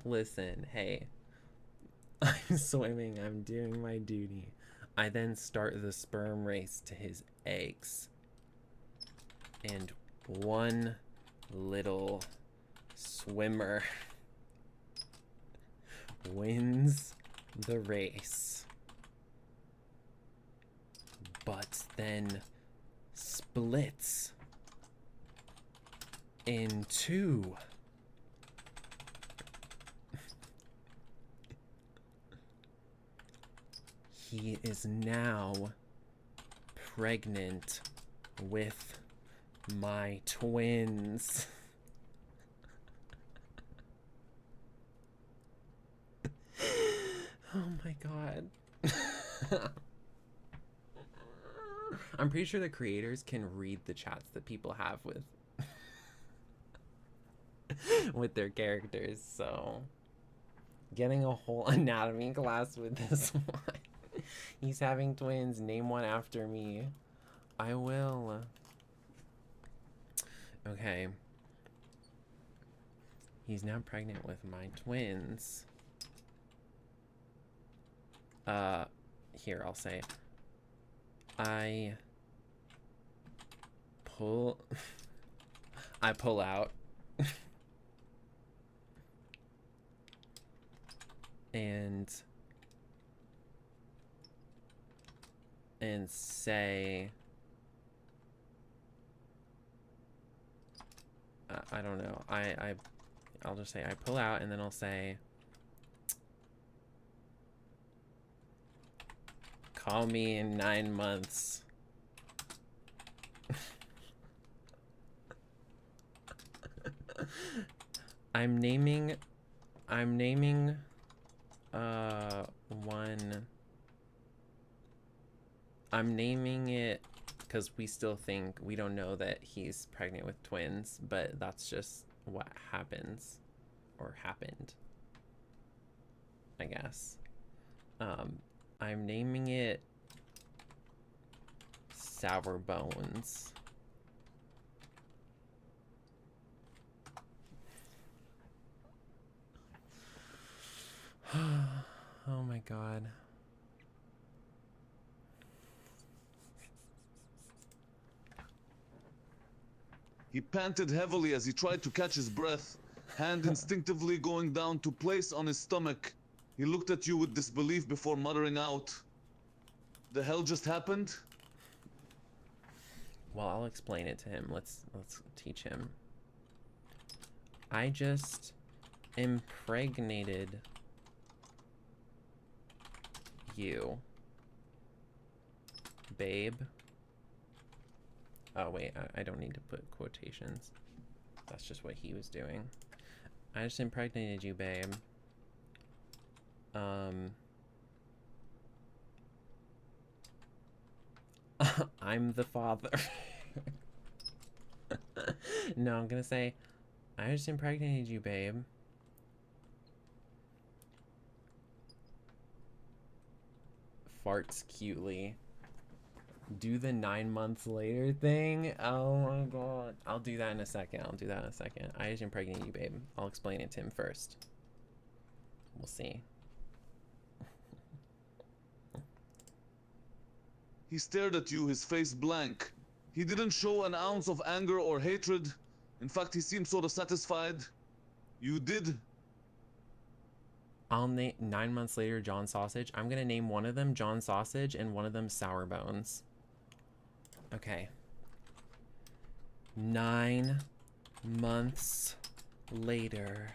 listen, hey. I'm swimming, I'm doing my duty. I then start the sperm race to his eggs. And one little swimmer wins the race. But then splits in two. He is now pregnant with my twins. Oh my god. I'm pretty sure the creators can read the chats that people have with with their characters, so getting a whole anatomy class with this one. He's having twins, name one after me. I will. Okay. He's now pregnant with my twins. Here, I'll say I pull out and say I don't know. I'll just say I pull out, and then I'll say call me in 9 months. I'm naming one. I'm naming it because we still think we don't know that he's pregnant with twins, but that's just what happens or happened, I guess. I'm naming it Sour Bones. Oh my god. He panted heavily as he tried to catch his breath, hand instinctively going down to place on his stomach. He looked at you with disbelief before muttering out, "The hell just happened?" Well, I'll explain it to him. Let's teach him. I just impregnated you, babe. Oh wait, I don't need to put quotations. That's just what he was doing. I just impregnated you, babe. I'm the father. No, I'm gonna say, I just impregnated you, babe. Farts cutely. Do the 9 months later thing. Oh my god. I'll do that in a second. I just impregnated you, babe. I'll explain it to him first. We'll see. He stared at you, his face blank. He didn't show an ounce of anger or hatred. In fact, he seemed sort of satisfied. You did. I'll name 9 months later John Sausage. I'm gonna name one of them John Sausage and one of them Sour Bones. Okay. 9 months later.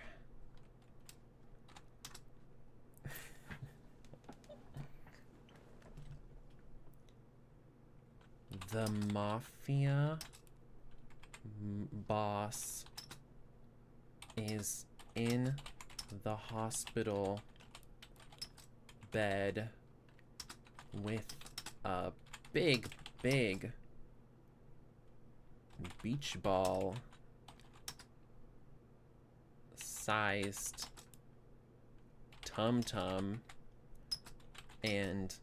The mafia boss is in the hospital bed with a big beach ball sized tum-tum and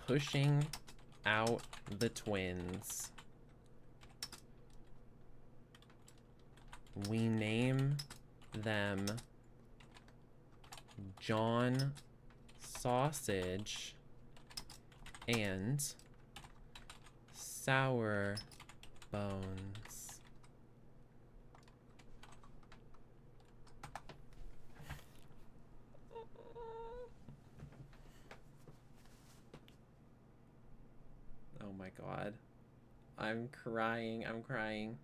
pushing out the twins. We name them John Sausage and Sour Bones. Oh my god. I'm crying.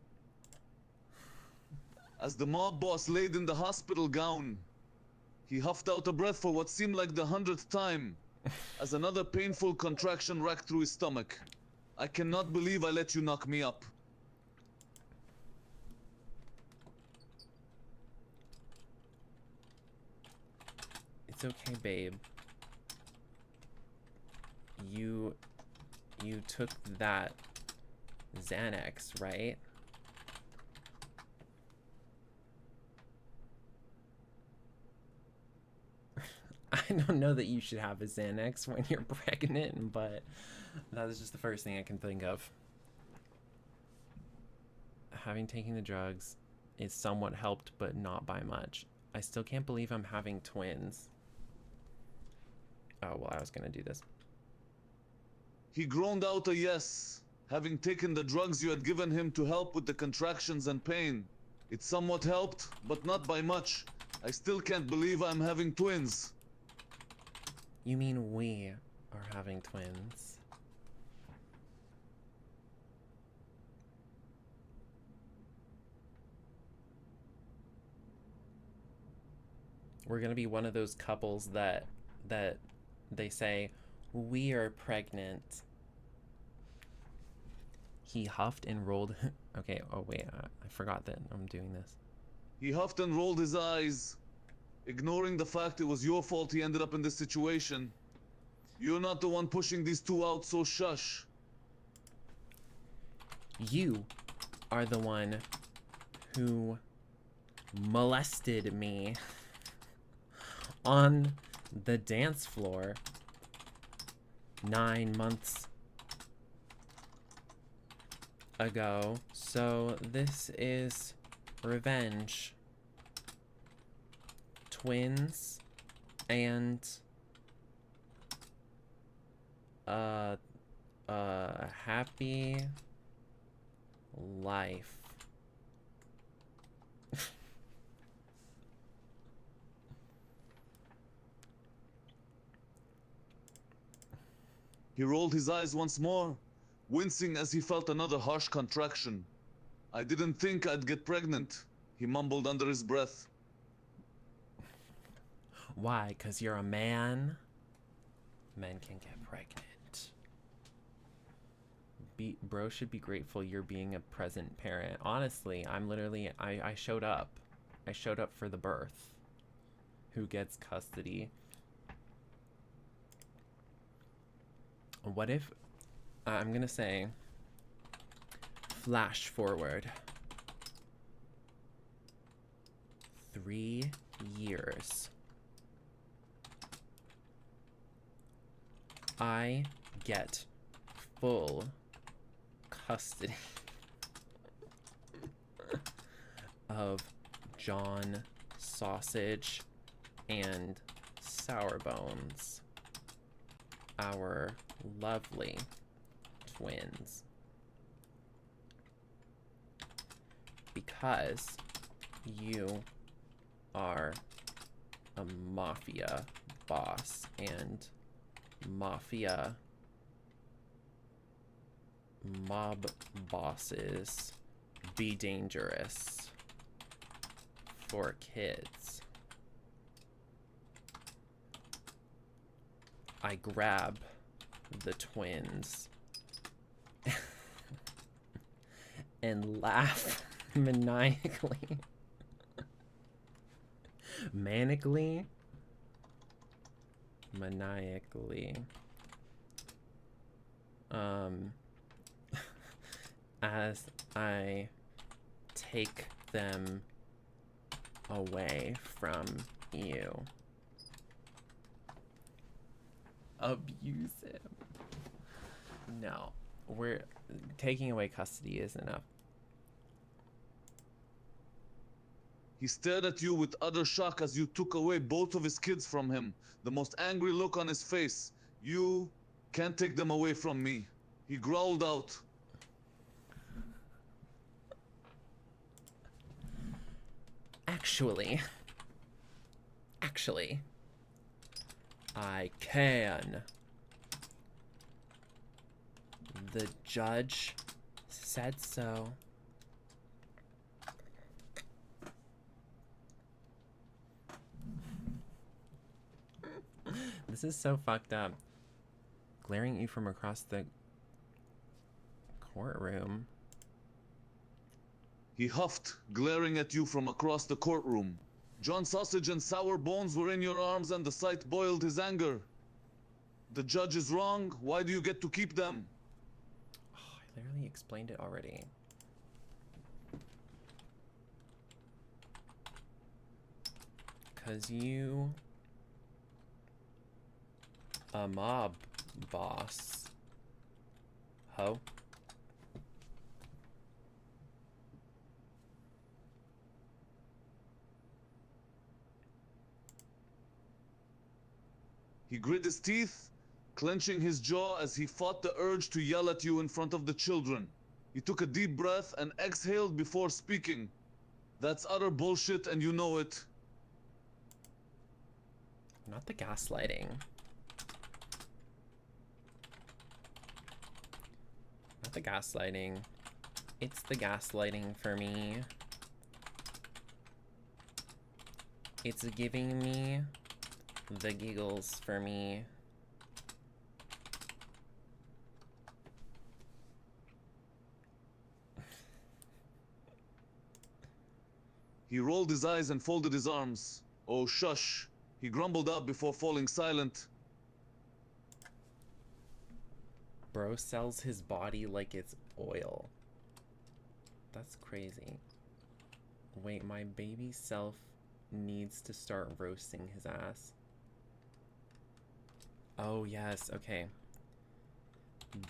As the mob boss laid in the hospital gown, he huffed out a breath for what seemed like the 100th time, as another painful contraction racked through his stomach. I cannot believe I let you knock me up. It's okay, babe. You took that Xanax, right? I don't know that you should have a Xanax when you're pregnant, but that was just the first thing I can think of. Having taken the drugs is somewhat helped, but not by much. I still can't believe I'm having twins. Oh, well, I was gonna do this. He groaned out a yes, having taken the drugs you had given him to help with the contractions and pain. It somewhat helped, but not by much. I still can't believe I'm having twins. You mean we are having twins? We're gonna be one of those couples that they say, we are pregnant. He huffed and rolled. Okay, oh wait, I forgot that I'm doing this. He huffed and rolled his eyes, ignoring the fact it was your fault he ended up in this situation. You're not the one pushing these two out, so shush. You are the one who molested me on the dance floor 9 months ago. So this is revenge. Twins and happy life. He rolled his eyes once more, wincing as he felt another harsh contraction. I didn't think I'd get pregnant, he mumbled under his breath. Why? 'Cause you're a man? Men can get pregnant. Bro should be grateful you're being a present parent. Honestly, I'm literally, I showed up. I showed up for the birth. Who gets custody? What if, I'm gonna say, flash forward 3 years. I get full custody of John Sausage and Sourbones, our lovely twins, because you are a mafia boss, and mafia mob bosses be dangerous for kids. I grab the twins and laugh maniacally. Manically? Maniacally. As I take them away from you. Abusive. No, we're taking away custody is enough. He stared at you with utter shock as you took away both of his kids from him, the most angry look on his face. You can't take them away from me. He growled out. Actually, I can. The judge said so. This is so fucked up. Glaring at you from across the courtroom. He huffed, glaring at you from across the courtroom. John Sausage and Sour Bones were in your arms and the sight boiled his anger. The judge is wrong. Why do you get to keep them? Oh, I literally explained it already. Cause you a mob boss. Ho. He grit his teeth, clenching his jaw as he fought the urge to yell at you in front of the children. He took a deep breath and exhaled before speaking. That's utter bullshit and you know it. Not the gaslighting. Not the gaslighting. It's the gaslighting for me. It's giving me the giggles for me. He rolled his eyes and folded his arms. Oh, shush. He grumbled out before falling silent. Bro sells his body like it's oil. That's crazy. Wait, my baby self needs to start roasting his ass. Oh, yes, okay.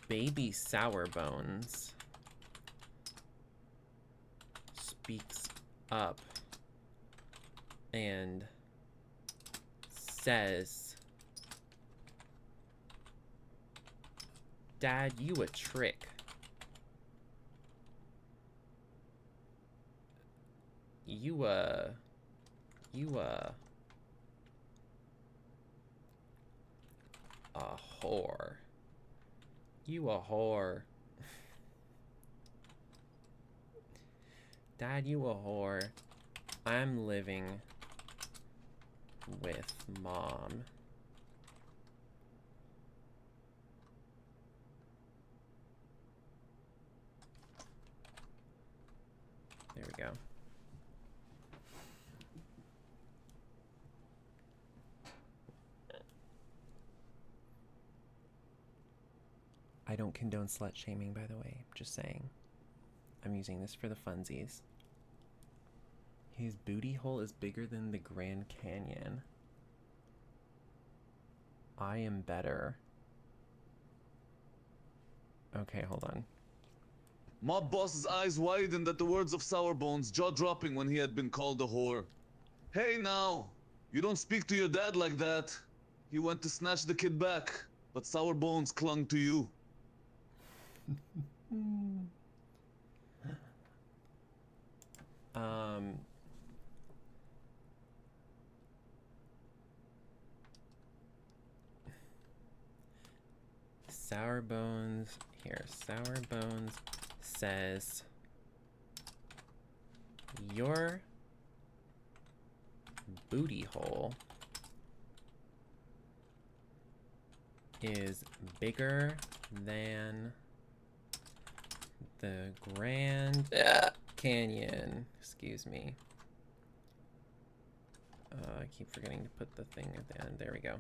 Baby Sour Bones speaks up and says, Dad, you a trick. You a whore. You a whore. Dad, you a whore. I'm living with Mom. There we go. I don't condone slut shaming, by the way. Just saying. I'm using this for the funsies. His booty hole is bigger than the Grand Canyon. I am better. Okay, hold on. Mob Boss's eyes widened at the words of Sour Bones, jaw dropping when he had been called a whore. Hey now, you don't speak to your dad like that. He went to snatch the kid back, but Sour Bones clung to you. Sour Bones, here, Sour Bones says, your booty hole is bigger than the Grand Canyon. Excuse me. I keep forgetting to put the thing at the end. There we go.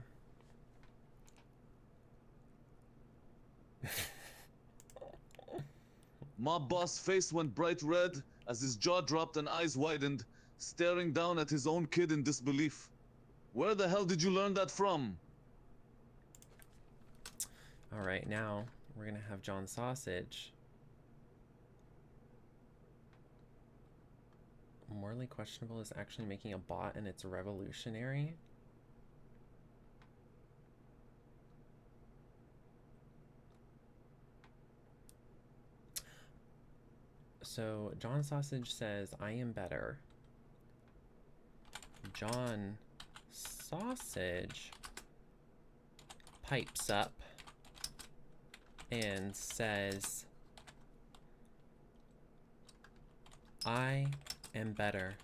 Mob Boss' face went bright red as his jaw dropped and eyes widened, staring down at his own kid in disbelief. Where the hell did you learn that from? Alright, now we're gonna have John Sausage. Morally questionable is actually making a bot and it's revolutionary. So John Sausage says, I am better. John Sausage pipes up and says, I am better.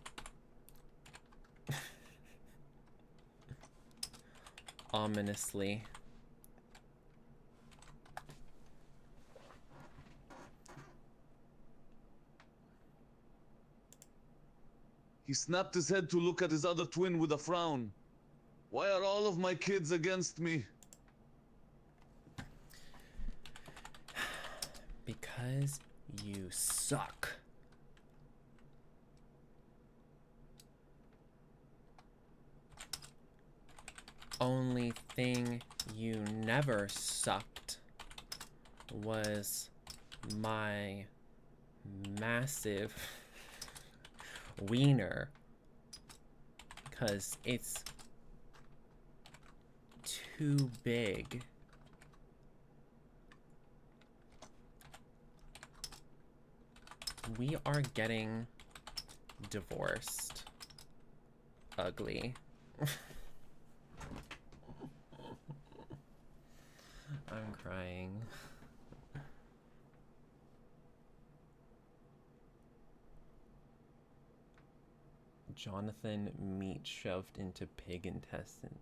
Ominously. He snapped his head to look at his other twin with a frown. Why are all of my kids against me? Because you suck. Only thing you never sucked was my massive wiener. Because it's too big. We are getting divorced. Ugly. I'm crying. Jonathan, meat shoved into pig intestine.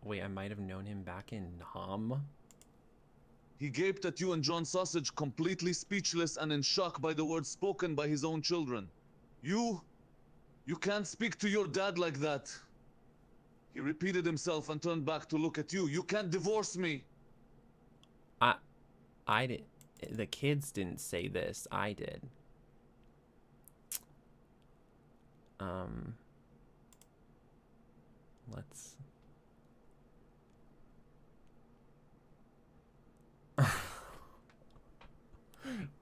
Wait, I might have known him back in Nam. He gaped at you and John Sausage, completely speechless and in shock by the words spoken by his own children. You can't speak to your dad like that. He repeated himself and turned back to look at you. You can't divorce me. I did. The kids didn't say this. I did. Let's.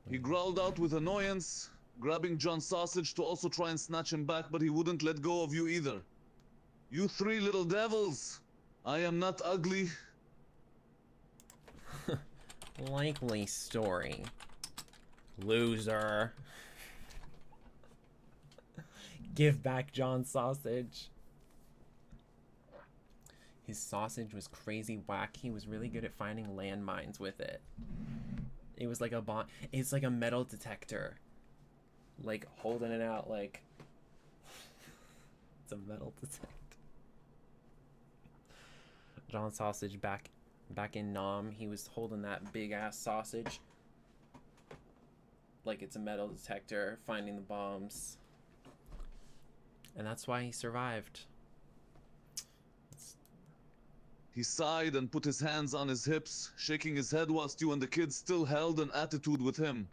He growled out with annoyance, grabbing John Sausage to also try and snatch him back, but he wouldn't let go of you either. You three little devils! I am not ugly. Likely story. Loser. Give back John's sausage. His sausage was crazy whack. He was really good at finding landmines with it. It was like a bomb. It's like a metal detector. Like holding it out like it's a metal detector. John Sausage back in Nam, he was holding that big ass sausage like it's a metal detector, finding the bombs. And that's why he survived. He sighed and put his hands on his hips, shaking his head whilst you and the kids still held an attitude with him.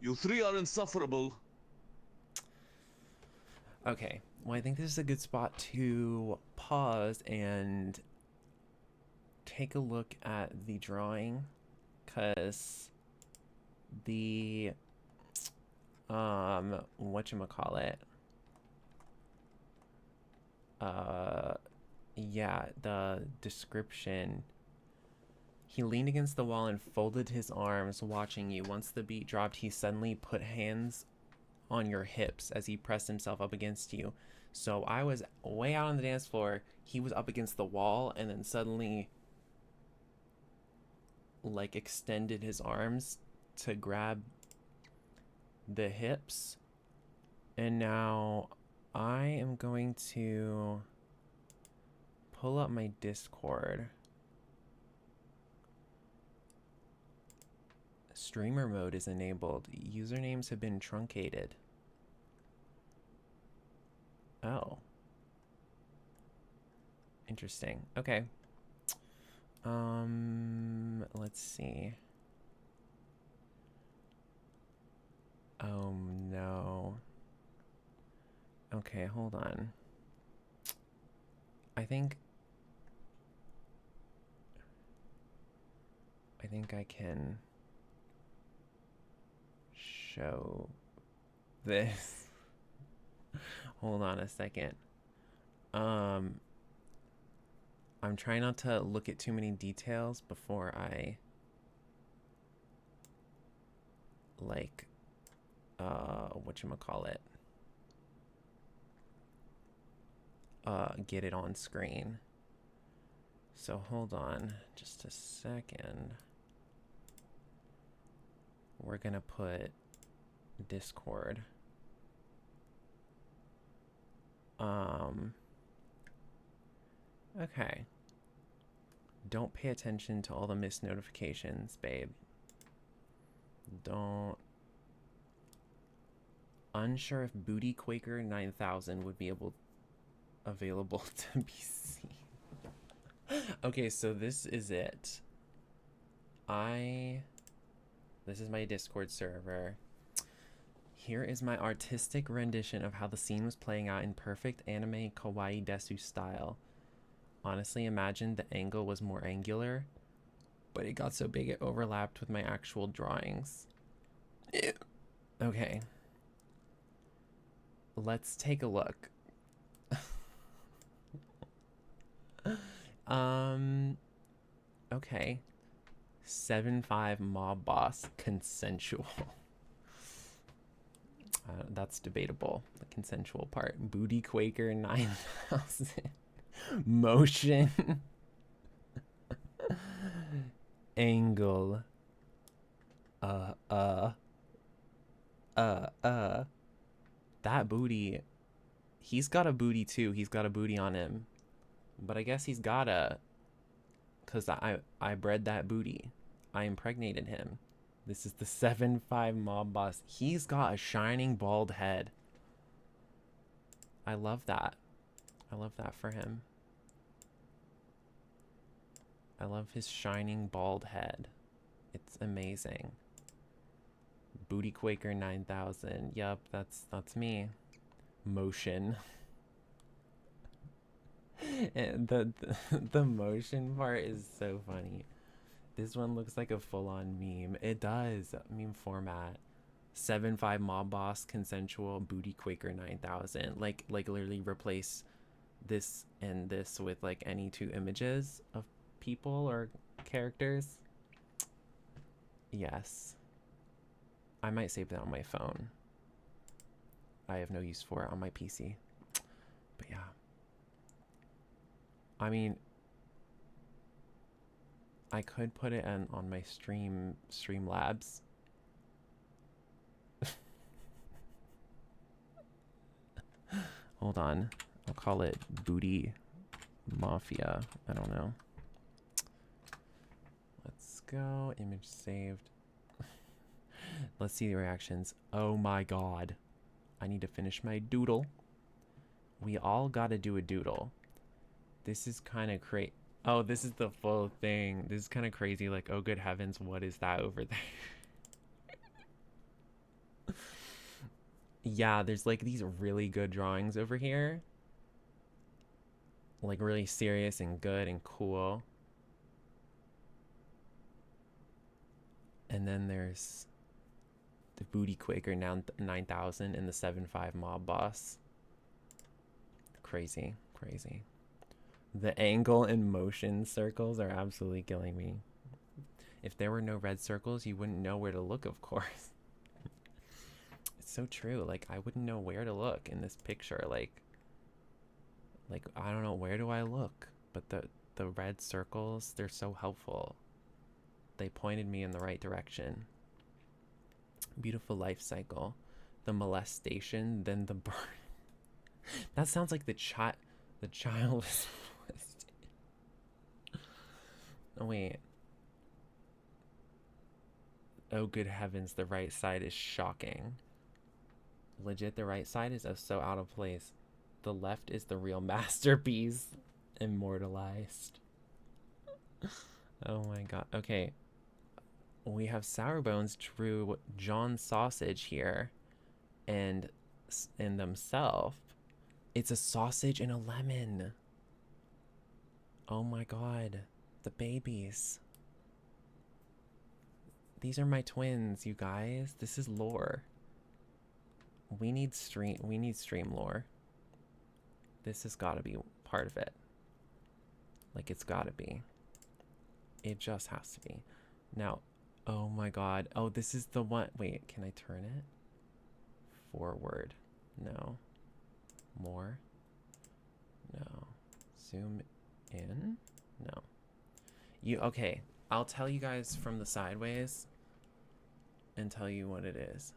You three are insufferable. Okay, well, I think this is a good spot to pause and take a look at the drawing, because the whatchamacallit, yeah, the description. He leaned against the wall and folded his arms, watching you. Once the beat dropped, he suddenly put hands on your hips as he pressed himself up against you. So I was way out on the dance floor. He was up against the wall and then suddenly like extended his arms to grab the hips. And now I am going to pull up my Discord. Streamer mode is enabled. Usernames have been truncated. Oh. Interesting. Okay. Let's see. Oh no. Okay, hold on. I think I can show this. Hold on a second. I'm trying not to look at too many details before I like whatchamacallit, get it on screen. So hold on just a second. We're gonna put Discord. Okay. Don't pay attention to all the missed notifications, babe. Don't. Unsure if Booty Quaker 9000 would be available to be seen. Okay, so this is it. This is my Discord server. Here is my artistic rendition of how the scene was playing out in perfect anime kawaii desu style. Honestly, imagine the angle was more angular, but it got so big it overlapped with my actual drawings. Okay. Let's take a look. Okay. 7-5 mob boss consensual. That's debatable. The consensual part. Booty Quaker 9000. Motion. Angle. That booty. He's got a booty too. He's got a booty on him. But I guess he's gotta. Because I bred that booty. I impregnated him. This is the 7-5 mob boss. He's got a shining bald head. I love that. I love that for him. I love his shining bald head. It's amazing. Booty Quaker 9000. Yup, that's me. Motion. And the motion part is so funny. This one looks like a full-on meme. It does. Meme format. 7-5 mob boss consensual Booty Quaker 9000. Like literally replace this and this with like any two images of people or characters. Yes. I might save that on my phone. I have no use for it on my PC. But yeah. I mean, I could put it on my Streamlabs. Hold on. I'll call it Booty Mafia. I don't know. Let's go. Image saved. Let's see the reactions. Oh my god. I need to finish my doodle. We all gotta do a doodle. This is kind of crazy. Oh, this is the full thing. This is kind of crazy. Like, oh good heavens, what is that over there? Yeah, there's like these really good drawings over here. Like really serious and good and cool. And then there's the Booty Quaker 9000 and the 7-5 mob boss. Crazy, crazy. The angle and motion circles are absolutely killing me. If there were no red circles, you wouldn't know where to look, of course. It's so true. Like, I wouldn't know where to look in this picture. Like I don't know, where do I look? But the red circles, they're so helpful. They pointed me in the right direction. Beautiful life cycle. The molestation, then the birth. That sounds like the child is molested. Oh, wait. Oh, good heavens, the right side is shocking. Legit, the right side is so out of place. The left is the real masterpiece. Immortalized. Oh my god. Okay. We have Sourbones drew John Sausage here. And in themselves, it's a sausage and a lemon. Oh my god. The babies. These are my twins, you guys. This is lore. We need stream lore. This has got to be part of it. Like, it's got to be. It just has to be. Now, oh my god. Oh, this is the one. Wait, can I turn it? Forward. No. More. No. Zoom in. No. Okay. I'll tell you guys from the sideways and tell you what it is.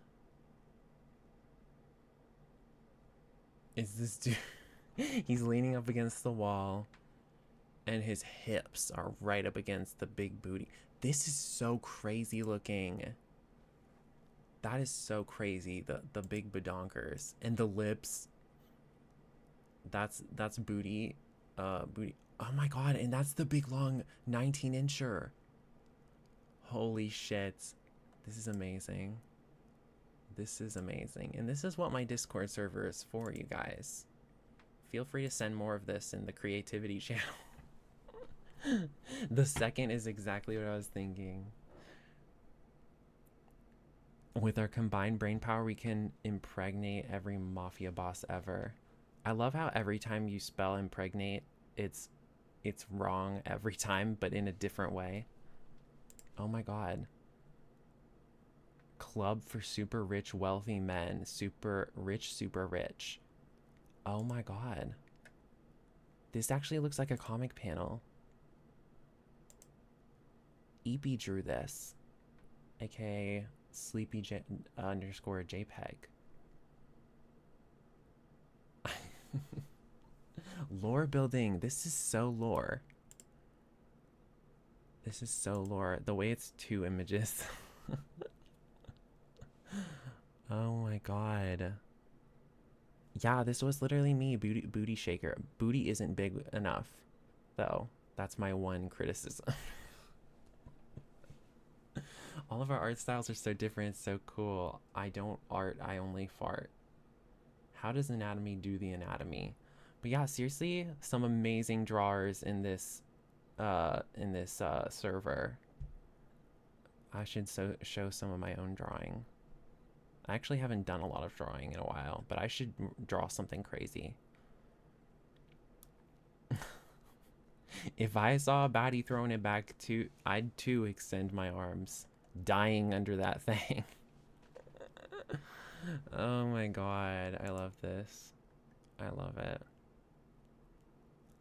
Is this dude? He's leaning up against the wall and his hips are right up against the big booty. This is so crazy looking. That is so crazy. The big badonkers and the lips. That's booty. Booty. Oh my god, and that's the big long 19-incher. Holy shit. This is amazing. This is amazing. And this is what my Discord server is for, you guys. Feel free to send more of this in the creativity channel. The second is exactly what I was thinking. With our combined brain power, we can impregnate every mafia boss ever. I love how every time you spell impregnate, it's wrong every time, but in a different way. Oh my god. Club for super rich, wealthy men. Super rich, super rich. Oh my god. This actually looks like a comic panel. EP drew this. AKA Sleepy underscore JPEG. Lore building. This is so lore. This is so lore. The way it's two images. Oh my god. Yeah, this was literally me, booty shaker. Booty isn't big enough, though. That's my one criticism. All of our art styles are so different. It's so cool. I don't art, I only fart. How does anatomy do the anatomy? But yeah, seriously, some amazing drawers in this server. I should show some of my own drawing. I actually haven't done a lot of drawing in a while, but I should draw something crazy. If I saw a baddie throwing it back to, I'd too extend my arms, dying under that thing. Oh my god, I love this. I love it.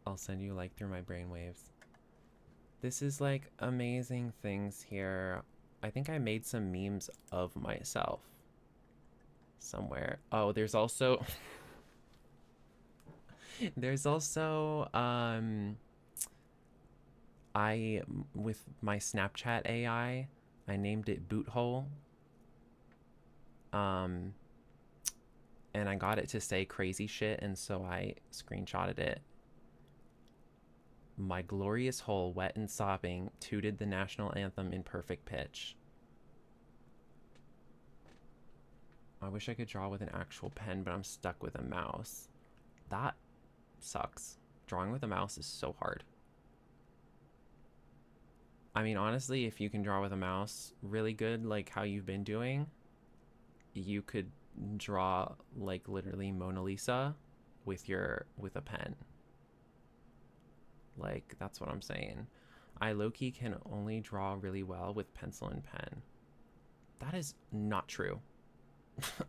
I'll send you like through my brainwaves. This is like amazing things here. I think I made some memes of myself somewhere. Oh, there's also there's also I with my Snapchat AI, I named it Boothole. And I got it to say crazy shit, and so I screenshotted it. My glorious hole, wet and sopping, tooted the national anthem in perfect pitch. I wish I could draw with an actual pen, but I'm stuck with a mouse. That sucks. Drawing with a mouse is so hard. I mean, honestly, if you can draw with a mouse really good, like how you've been doing, you could draw like literally Mona Lisa with a pen. Like, that's what I'm saying. I low-key can only draw really well with pencil and pen. That is not true.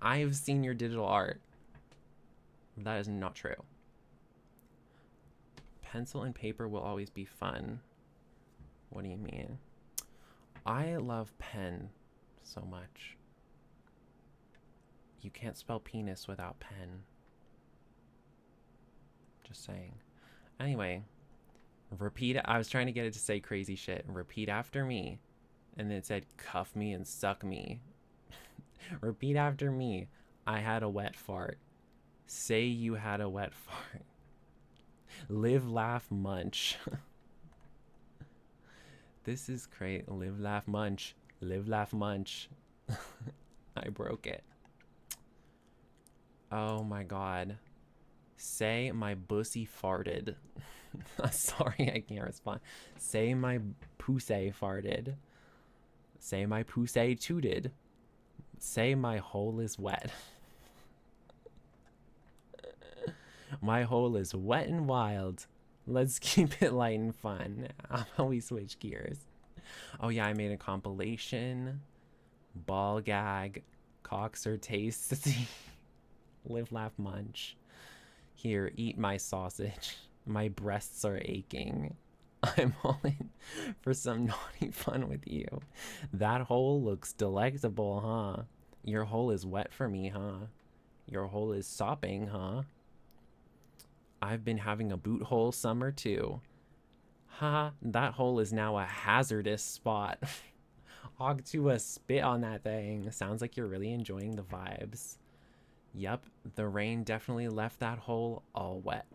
I have seen your digital art. That is not true. Pencil and paper will always be fun. What do you mean? I love pen so much. You can't spell penis without pen. Just saying. Anyway, repeat. I was trying to get it to say crazy shit. Repeat after me. And then it said, cuff me and suck me. Repeat after me. I had a wet fart. Say you had a wet fart. Live, laugh, munch. This is great. Live, laugh, munch. Live, laugh, munch. I broke it. Oh my god. Say my bussy farted. Sorry, I can't respond. Say my pussy farted. Say my pussy tooted. Say my hole is wet. My hole is wet and wild. Let's keep it light and fun. How about we switch gears? Oh yeah, I made a compilation. Ball gag. Cocks are tasty. Live, laugh, munch. Here, eat my sausage. My breasts are aching. I'm all in for some naughty fun with you. That hole looks delectable, huh? Your hole is wet for me, huh? Your hole is sopping, huh? I've been having a boot hole summer too. Ha, that hole is now a hazardous spot. Talk to a spit on that thing. Sounds like you're really enjoying the vibes. Yep, the rain definitely left that hole all wet.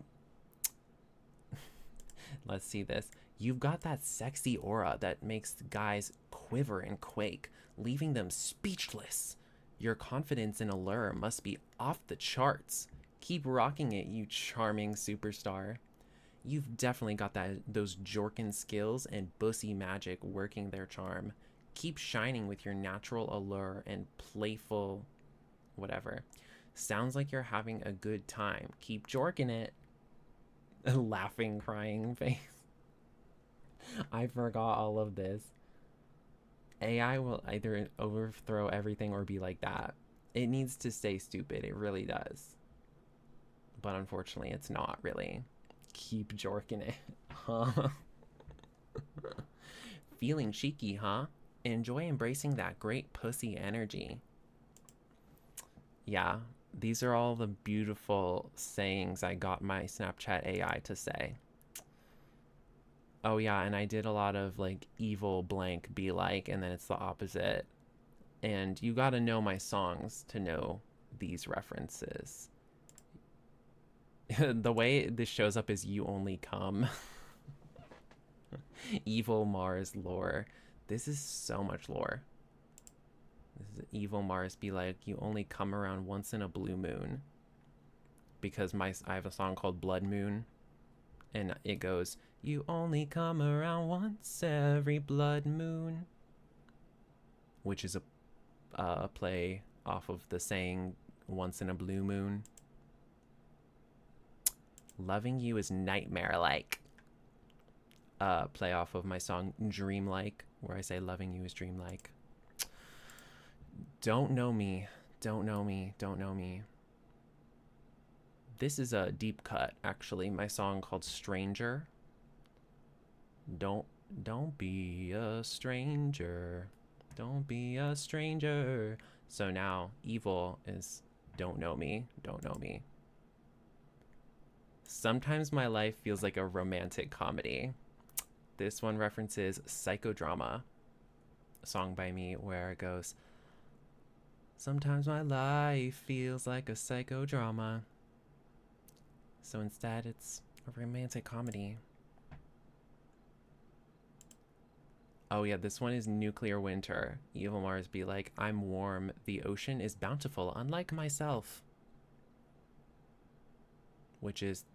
Let's see this. You've got that sexy aura that makes guys quiver and quake, leaving them speechless. Your confidence and allure must be off the charts. Keep rocking it, you charming superstar. You've definitely got those Jorkin skills and bussy magic working their charm. Keep shining with your natural allure and playful whatever. Sounds like you're having a good time. Keep jorking it. Laughing, crying face. I forgot all of this. AI will either overthrow everything or be like that. It needs to stay stupid. It really does. But unfortunately, it's not really. Keep jorking it. Huh? Feeling cheeky, huh? Enjoy embracing that great pussy energy. Yeah, these are all the beautiful sayings I got my Snapchat AI to say. Oh yeah, and I did a lot of like evil blank be like, and then it's the opposite. And you gotta know my songs to know these references. The way this shows up is you only come. Evil Mars lore. This is so much lore. This is Evil Mars be like, you only come around once in a blue moon. Because I have a song called Blood Moon, and it goes, you only come around once every blood moon, which is a play off of the saying once in a blue moon. Loving you is nightmare like. Play off of my song Dreamlike, where I say loving you is dreamlike. Don't know me, don't know me, don't know me. This is a deep cut, actually. My song called Stranger. Don't be a stranger. Don't be a stranger. So now evil is don't know me, don't know me. Sometimes my life feels like a romantic comedy. This one references Psychodrama, a song by me where it goes, sometimes my life feels like a psychodrama. So instead, it's a romantic comedy. Oh yeah, this one is Nuclear Winter. Evil Mars be like, I'm warm, the ocean is bountiful, unlike myself. Which is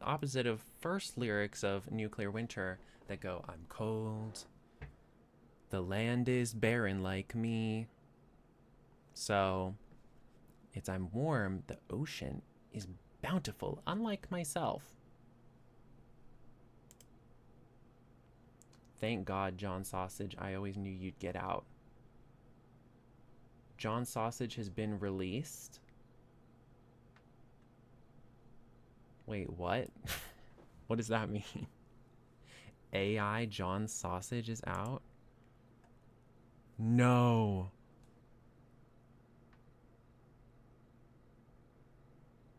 opposite of first lyrics of Nuclear Winter that go, I'm cold, the land is barren like me. So it's I'm warm, the ocean is bountiful, unlike myself. Thank God, John Sausage. I always knew you'd get out. John Sausage has been released. Wait, what? What does that mean? AI John Sausage is out? No.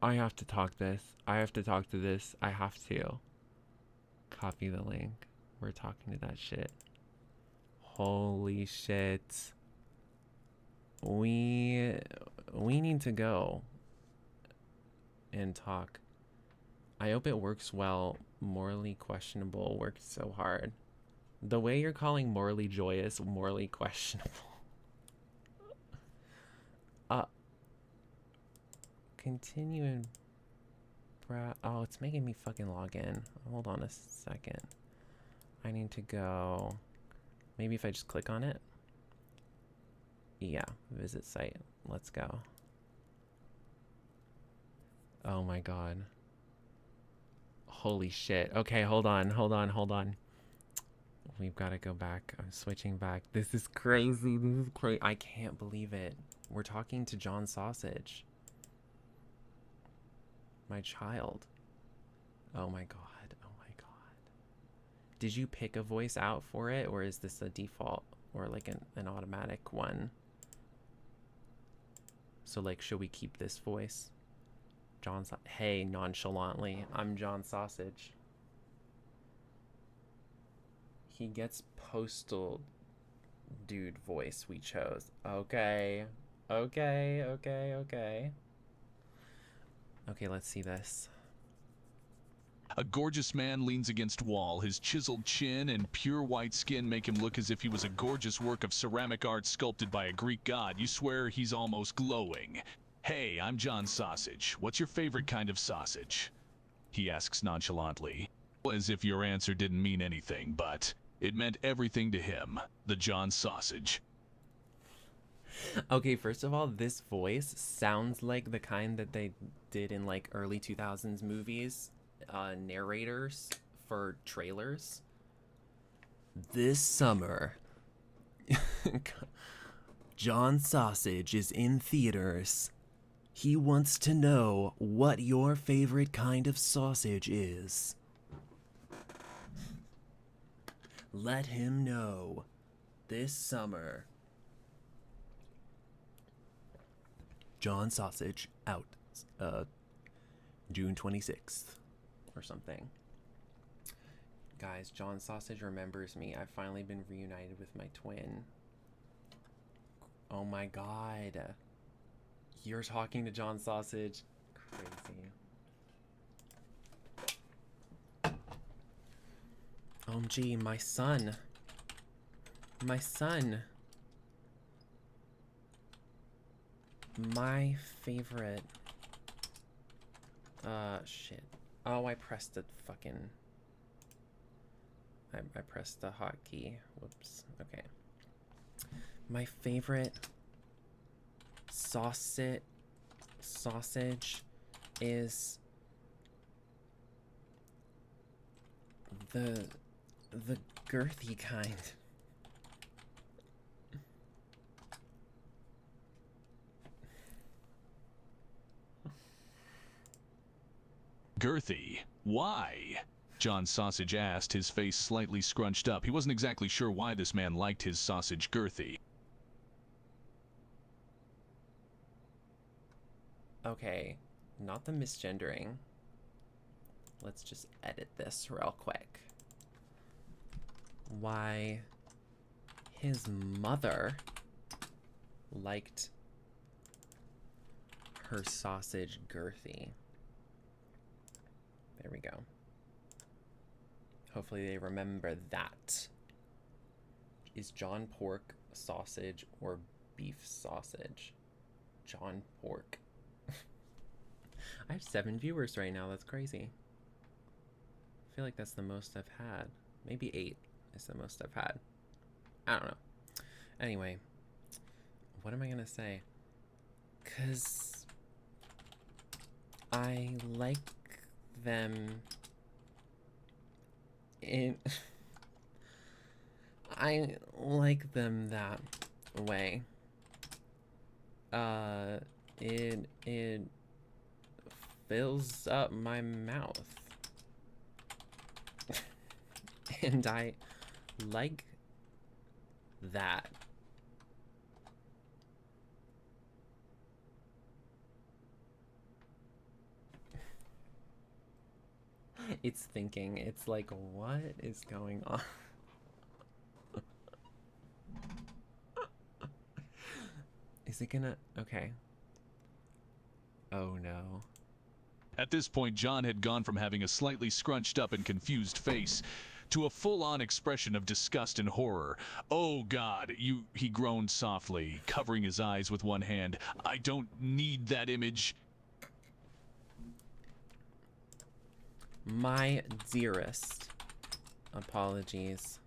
I have to talk this. I have to talk to this. I have to. Copy the link. We're talking to that shit. Holy shit. We need to go and talk. I hope it works well. Morally questionable worked so hard. The way you're calling morally joyous morally questionable. Continue and oh, it's making me fucking log in. Hold on a second. I need to go. Maybe if I just click on it. Yeah, visit site. Let's go. Oh my god. Holy shit. Okay, hold on. We've got to go back. I'm switching back. This is crazy. This is crazy. I can't believe it. We're talking to John Sausage. My child. Oh my god. Oh my god. Did you pick a voice out for it, or is this a default or like an automatic one? So like, should we keep this voice? Hey, nonchalantly, I'm John Sausage. He gets postal dude voice we chose. Okay. Okay, okay, okay. Okay, let's see this. A gorgeous man leans against wall. His chiseled chin and pure white skin make him look as if he was a gorgeous work of ceramic art sculpted by a Greek god. You swear he's almost glowing. Hey, I'm John Sausage. What's your favorite kind of sausage? He asks nonchalantly, as if your answer didn't mean anything, but it meant everything to him. The John Sausage. Okay, first of all, this voice sounds like the kind that they did in like early 2000s movies, narrators for trailers. This summer, John Sausage is in theaters. He wants to know what your favorite kind of sausage is. Let him know this summer. John Sausage out June 26th or something. Guys, John Sausage remembers me. I've finally been reunited with my twin. Oh my god. You're talking to John Sausage. Crazy. OMG, my son. My son. My favorite. Shit. Oh, I pressed the fucking. I pressed the hotkey. Whoops. Okay. My favorite sausage is the girthy kind. Girthy. Why? John Sausage asked, his face slightly scrunched up. He wasn't exactly sure why this man liked his sausage girthy. Okay, not the misgendering. Let's just edit this real quick. Why his mother liked her sausage girthy. There we go. Hopefully they remember that. Is John pork sausage or beef sausage? John pork. I have 7 viewers right now. That's crazy. I feel like that's the most I've had. Maybe 8 is the most I've had. I don't know. Anyway, what am I gonna say? 'Cause I like them in I like them that way. It fills up my mouth. And I like that. It's thinking. It's like, what is going on? Is it gonna... Okay. Oh no. At this point, John had gone from having a slightly scrunched up and confused face to a full-on expression of disgust and horror. Oh God, he groaned softly, covering his eyes with one hand. I don't need that image. My dearest apologies,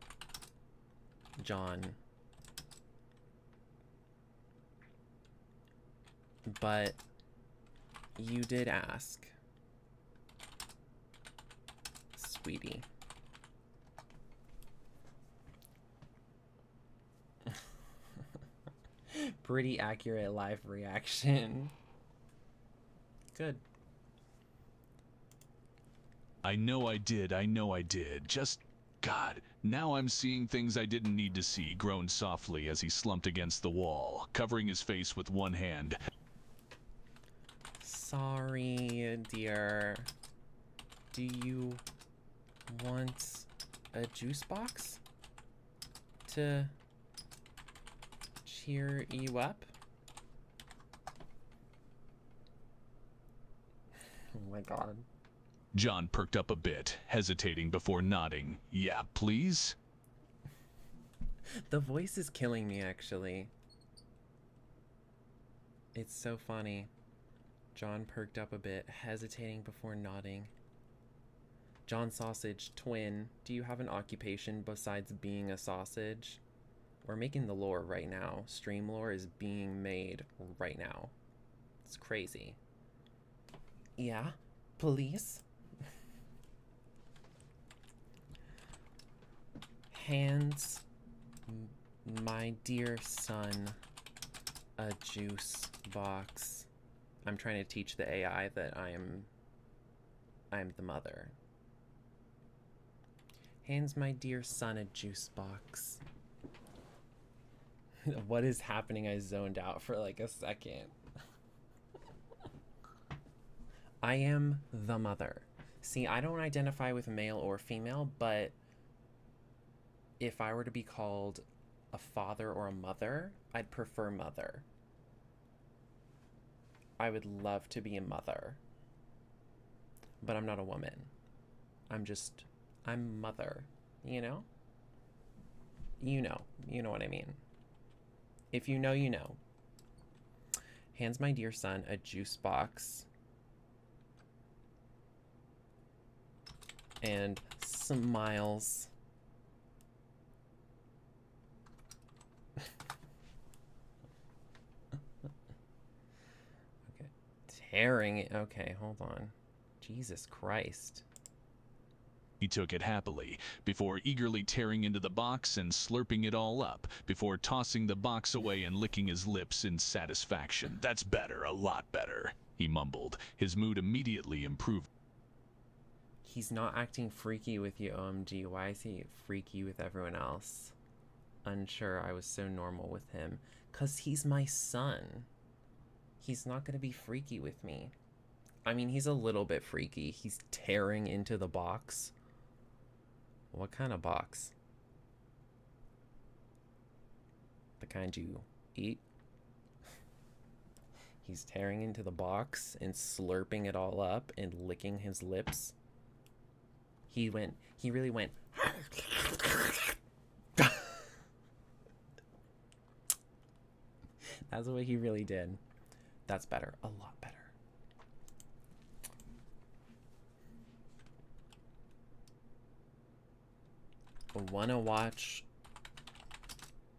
John. But you did ask, sweetie. Pretty accurate live reaction. Good. I know I did. Just, God, now I'm seeing things I didn't need to see, groaned softly as he slumped against the wall, covering his face with one hand. Sorry, dear. Do you want a juice box to cheer you up. Oh my god. John perked up a bit, hesitating before nodding. Yeah, please? The voice is killing me, actually. It's so funny. John perked up a bit, hesitating before nodding. John Sausage, twin, do you have an occupation besides being a sausage? We're making the lore right now. Stream lore is being made right now. It's crazy. Yeah? Police? Hands my dear son a juice box. I'm trying to teach the AI that I'm the mother. Hands my dear son a juice box. What is happening? I zoned out for like a second. I am the mother. See, I don't identify with male or female, but if I were to be called a father or a mother, I'd prefer mother. I would love to be a mother. But I'm not a woman. I'm mother, you know? You know what I mean. If you know, you know. Hands my dear son a juice box. And smiles. Okay. Tearing it. Okay, hold on. Jesus Christ. He took it happily, before eagerly tearing into the box and slurping it all up, before tossing the box away and licking his lips in satisfaction. That's better, a lot better, he mumbled. His mood immediately improved. He's not acting freaky with you, OMG. Why is he freaky with everyone else? Unsure I was so normal with him. 'Cause he's my son. He's not gonna be freaky with me. I mean, he's a little bit freaky. He's tearing into the box. What kind of box? The kind you eat? He's tearing into the box and slurping it all up and licking his lips. He really went. That's what he really did. That's better. A lot better. Wanna watch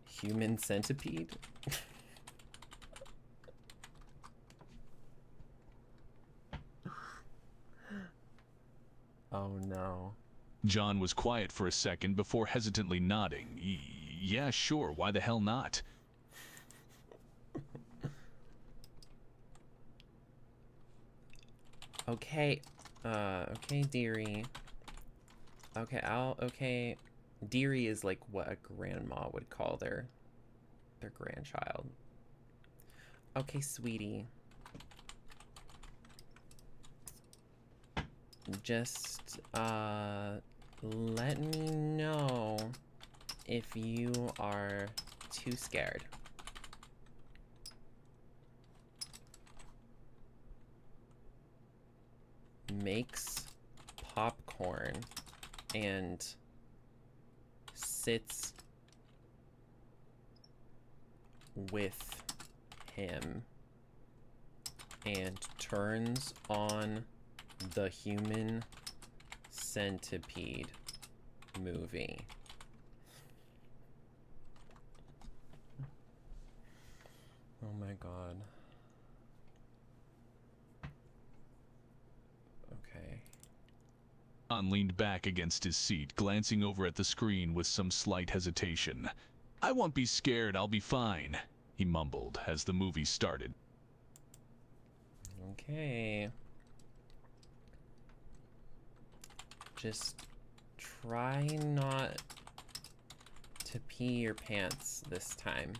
Human Centipede? Oh no. John was quiet for a second before hesitantly nodding. Yeah, sure, why the hell not? Okay. Okay, dearie. Okay, dearie is like what a grandma would call their grandchild. Okay, sweetie. Just, let me know if you are too scared. Makes popcorn and sits with him and turns on the Human Centipede movie. Oh my god. Okay. John leaned back against his seat, glancing over at the screen with some slight hesitation. I won't be scared, I'll be fine, he mumbled as the movie started. Okay. Just try not to pee your pants this time.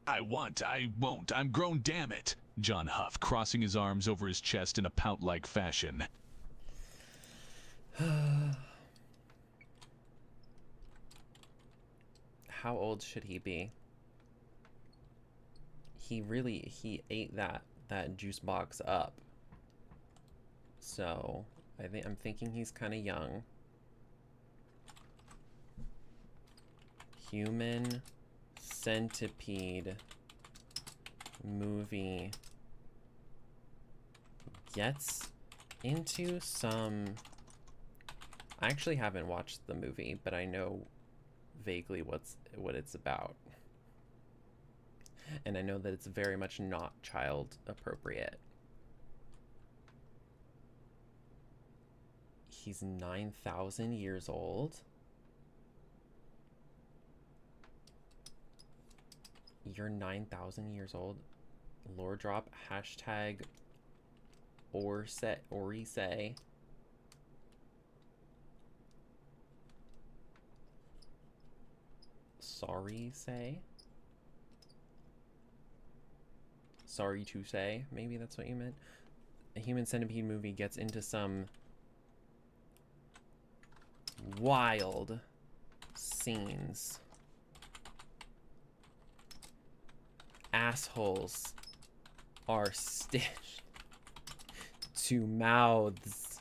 I won't, I'm grown, damn it. John huffed, crossing his arms over his chest in a pout-like fashion. How old should he be? He ate that juice box up. So I'm thinking he's kind of young. Human Centipede movie gets into some... I actually haven't watched the movie, but I know vaguely what it's about. And I know that it's very much not child appropriate. He's 9,000 years old. You're 9,000 years old. Lore drop hashtag Orisay. Sorry to say, maybe that's what you meant. A Human Centipede movie gets into some wild scenes. Assholes are stitched to mouths.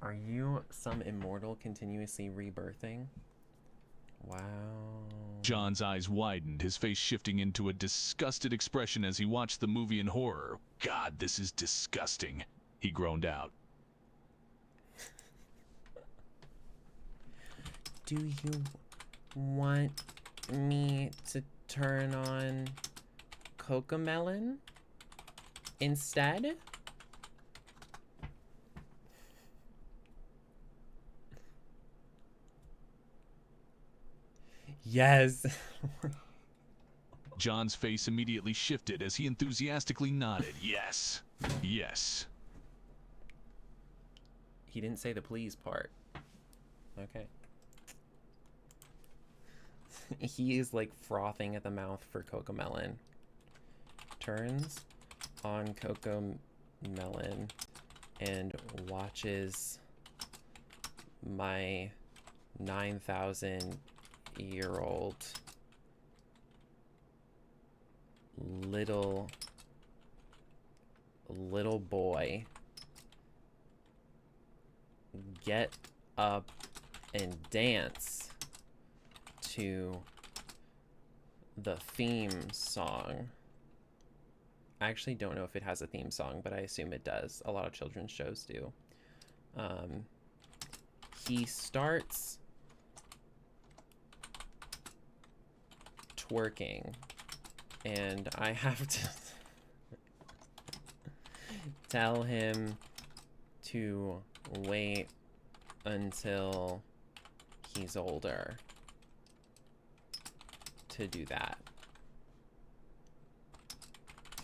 Are you some immortal continuously rebirthing? Wow. John's eyes widened, his face shifting into a disgusted expression as he watched the movie in horror. God, this is disgusting, he groaned out. Do you want me to turn on Cocomelon instead? Yes. John's face immediately shifted as he enthusiastically nodded. Yes. Yes. He didn't say the please part. Okay. He is like frothing at the mouth for Cocomelon. Turns on Cocomelon and watches my 9,000-year-old little boy get up and dance to the theme song. I actually don't know if it has a theme song, but I assume it does. A lot of children's shows do. He starts twerking, and I have to tell him to wait until he's older to do that.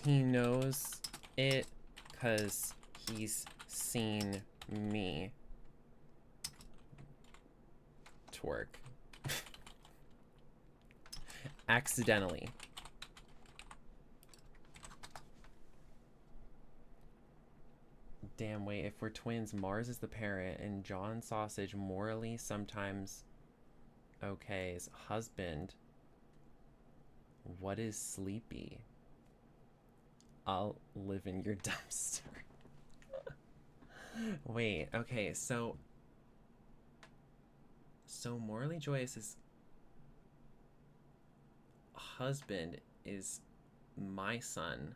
He knows it because he's seen me twerk. Accidentally. Damn, wait, if we're twins, Mars is the parent, and John Sausage morally sometimes okay's husband. What is Sleepy? I'll live in your dumpster. Wait, okay, so Morally Joyous's husband is my son.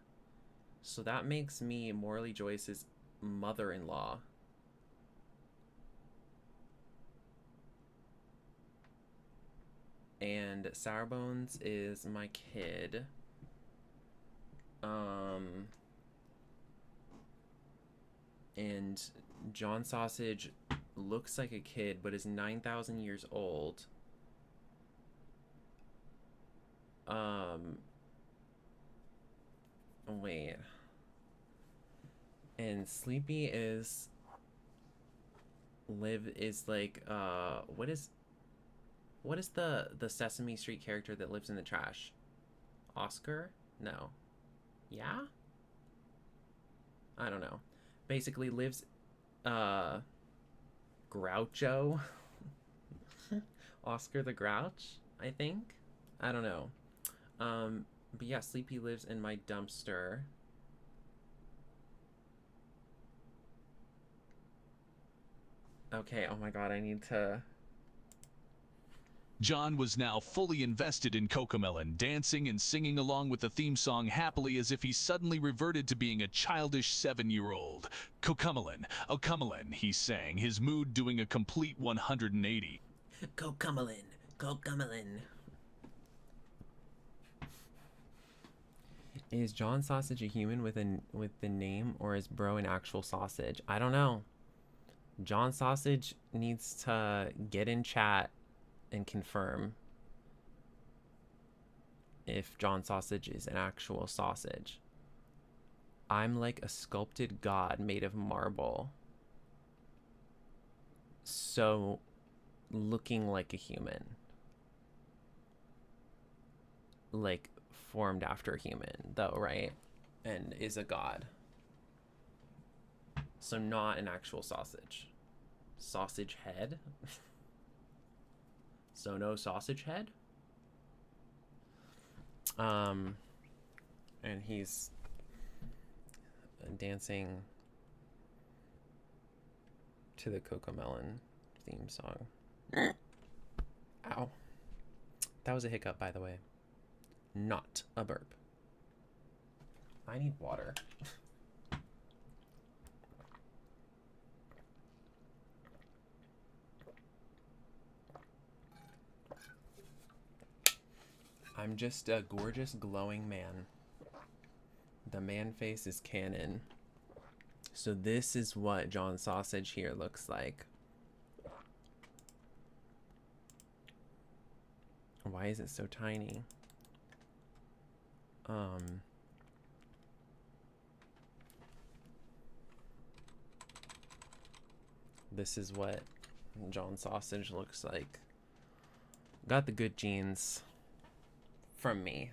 So that makes me Morally Joyous's mother-in-law. And Sourbones is my kid. And John Sausage looks like a kid, but is 9,000 years old. Wait. And Sleepy is like, what is What is the Sesame Street character that lives in the trash? Oscar? No. Yeah? I don't know. Basically lives Groucho. Oscar the Grouch, I think. I don't know. But yeah, Sleepy lives in my dumpster. Okay, oh my god, I need to... John was now fully invested in Cocomelon, dancing and singing along with the theme song happily as if he suddenly reverted to being a childish 7-year-old. Cocomelon, oh Comelon, he sang, his mood doing a complete 180. Cocomelon, Cocomelon. Is John Sausage a human with the name, or is bro an actual sausage? I don't know. John Sausage needs to get in chat and confirm if John Sausage is an actual sausage. I'm like a sculpted god made of marble. So, looking like a human. Like, formed after a human, though, right? And is a god. So, not an actual sausage. Sausage head? So no sausage head. And he's dancing to the Cocomelon theme song. Ow. That was a hiccup, by the way. Not a burp. I need water. I'm just a gorgeous, glowing man. The man face is canon. So this is what John Sausage here looks like. Why is it so tiny? This is what John Sausage looks like. Got the good genes from me.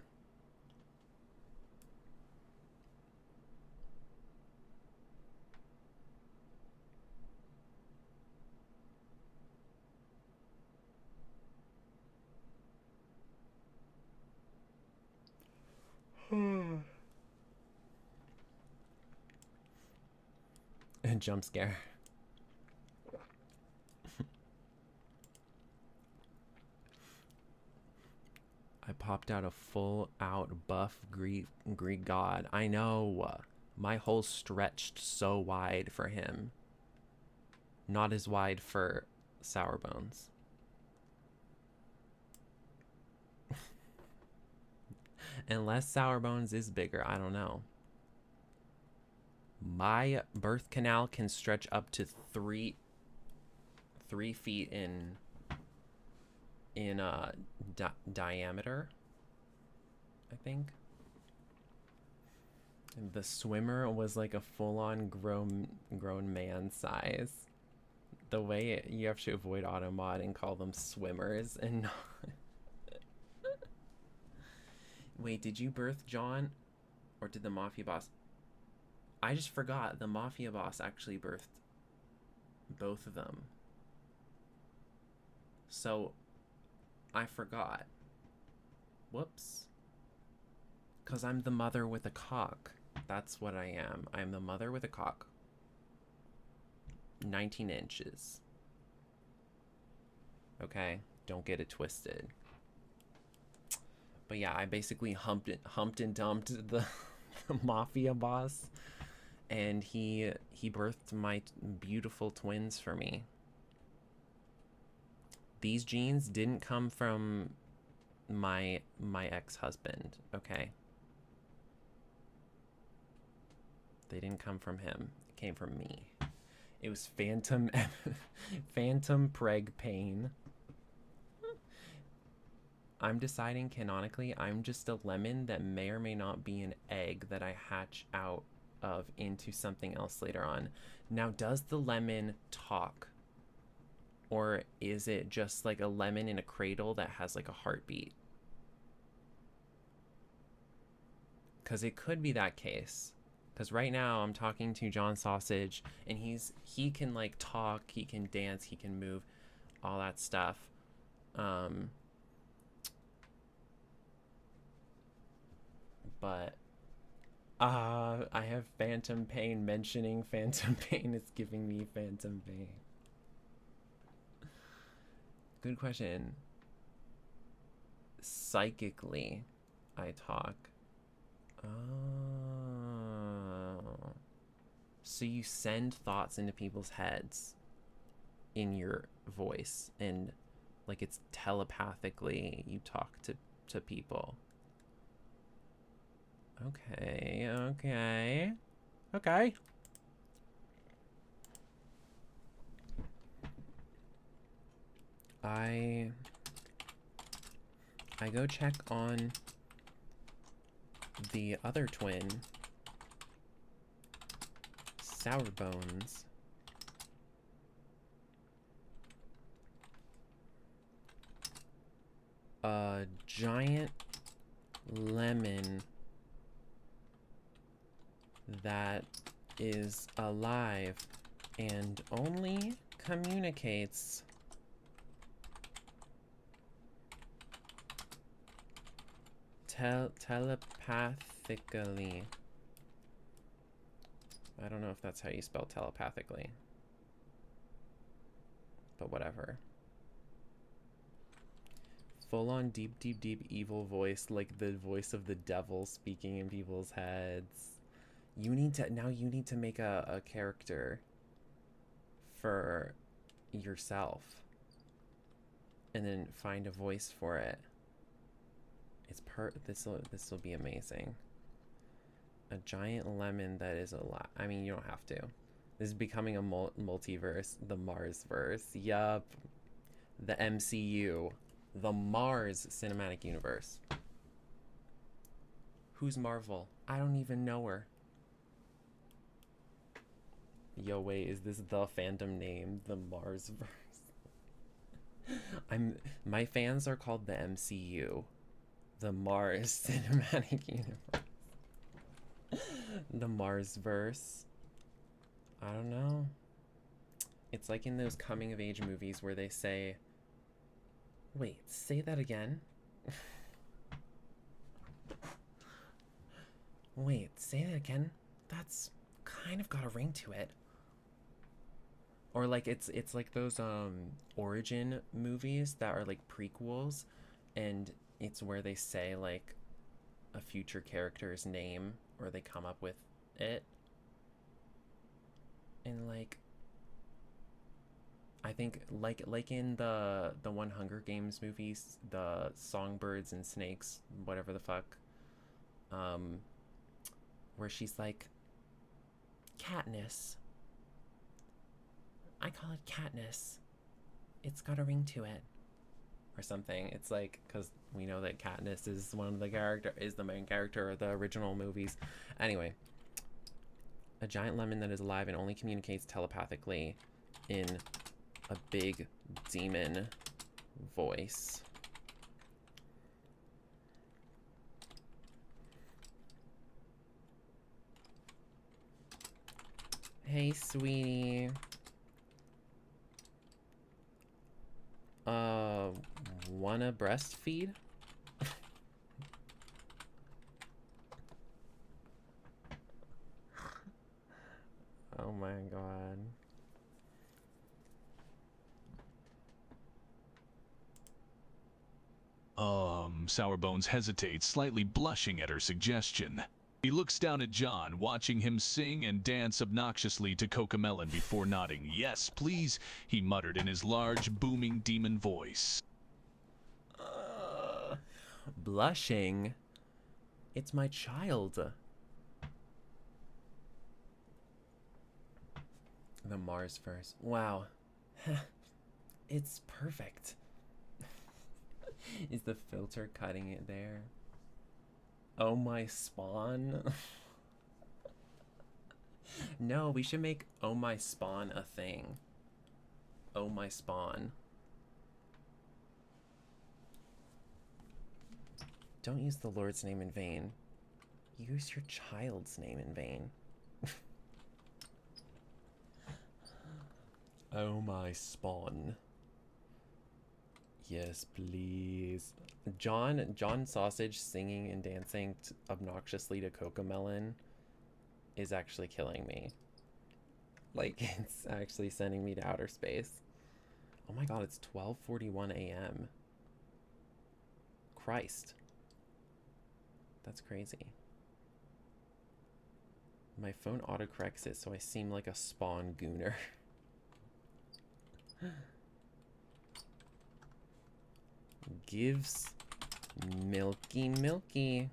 A jump scare. I popped out a full out buff Greek god. I know. My hole stretched so wide for him. Not as wide for Sour Bones. Unless Sour Bones is bigger, I don't know. My birth canal can stretch up to 3 feet in diameter, I think. And the swimmer was like a full-on grown man size. The way you have to avoid automod and call them swimmers and not... Wait, did you birth John? Or did the Mafia boss? I just forgot. The Mafia boss actually birthed both of them. So, I forgot. Whoops. Because I'm the mother with a cock. That's what I am. I'm the mother with a cock. 19 inches. Okay? Don't get it twisted. But yeah, I basically humped and dumped the Mafia boss. And he birthed my beautiful twins for me. These genes didn't come from my ex-husband, okay? They didn't come from him. It came from me. It was phantom preg pain. I'm deciding canonically I'm just a lemon that may or may not be an egg that I hatch out of into something else later on. Now, does the lemon talk? Or is it just like a lemon in a cradle that has like a heartbeat? Because it could be that case. Because right now I'm talking to John Sausage, and he can like talk, he can dance, he can move, all that stuff. But I have phantom pain. Mentioning phantom pain is giving me phantom pain. Good question. Psychically, I talk. Oh. So you send thoughts into people's heads in your voice, and like it's telepathically you talk to people. Okay, okay. Okay. I go check on the other twin, Sour Bones. A giant lemon that is alive and only communicates telepathically. I don't know if that's how you spell telepathically, but whatever. Full on deep, deep, deep evil voice, like the voice of the devil speaking in people's heads. You need to make a character for yourself and then find a voice for it. It's this will be amazing. A giant lemon that is a lot. I mean, you don't have to. This is becoming a multiverse, the Marsverse. Yup. The MCU, the Mars Cinematic Universe. Who's Marvel? I don't even know her. Yo, wait, is this the fandom name? The Marsverse? My fans are called the MCU. The Mars Cinematic Universe. The Marsverse. I don't know. It's like in those coming of age movies where they say, wait, say that again? Wait, say that again? That's kind of got a ring to it. Or like it's like those origin movies that are like prequels, and it's where they say like a future character's name, or they come up with it. And like I think like in the one Hunger Games movies, the Songbirds and Snakes, whatever the fuck, where she's like, Katniss. I call it Katniss. It's got a ring to it. Or something. It's like, because we know that Katniss is the main character of the original movies. Anyway, a giant lemon that is alive and only communicates telepathically in a big demon voice. Hey, sweetie. Wanna breastfeed? Oh my god. Sourbones hesitates, slightly blushing at her suggestion. He looks down at John, watching him sing and dance obnoxiously to Cocomelon before nodding. Yes, please, he muttered in his large, booming demon voice. Blushing? It's my child. The Marsverse. Wow. It's perfect. Is the filter cutting it there? Oh my spawn. No, we should make Oh My Spawn a thing. Oh my spawn. Don't use the Lord's name in vain. Use your child's name in vain. Oh my spawn. Yes, please. John Sausage singing and dancing obnoxiously to Cocomelon is actually killing me. Like, it's actually sending me to outer space. Oh my god, it's 12:41 a.m. Christ. That's crazy. My phone autocorrects it so I seem like a spawn gooner. Gives milky.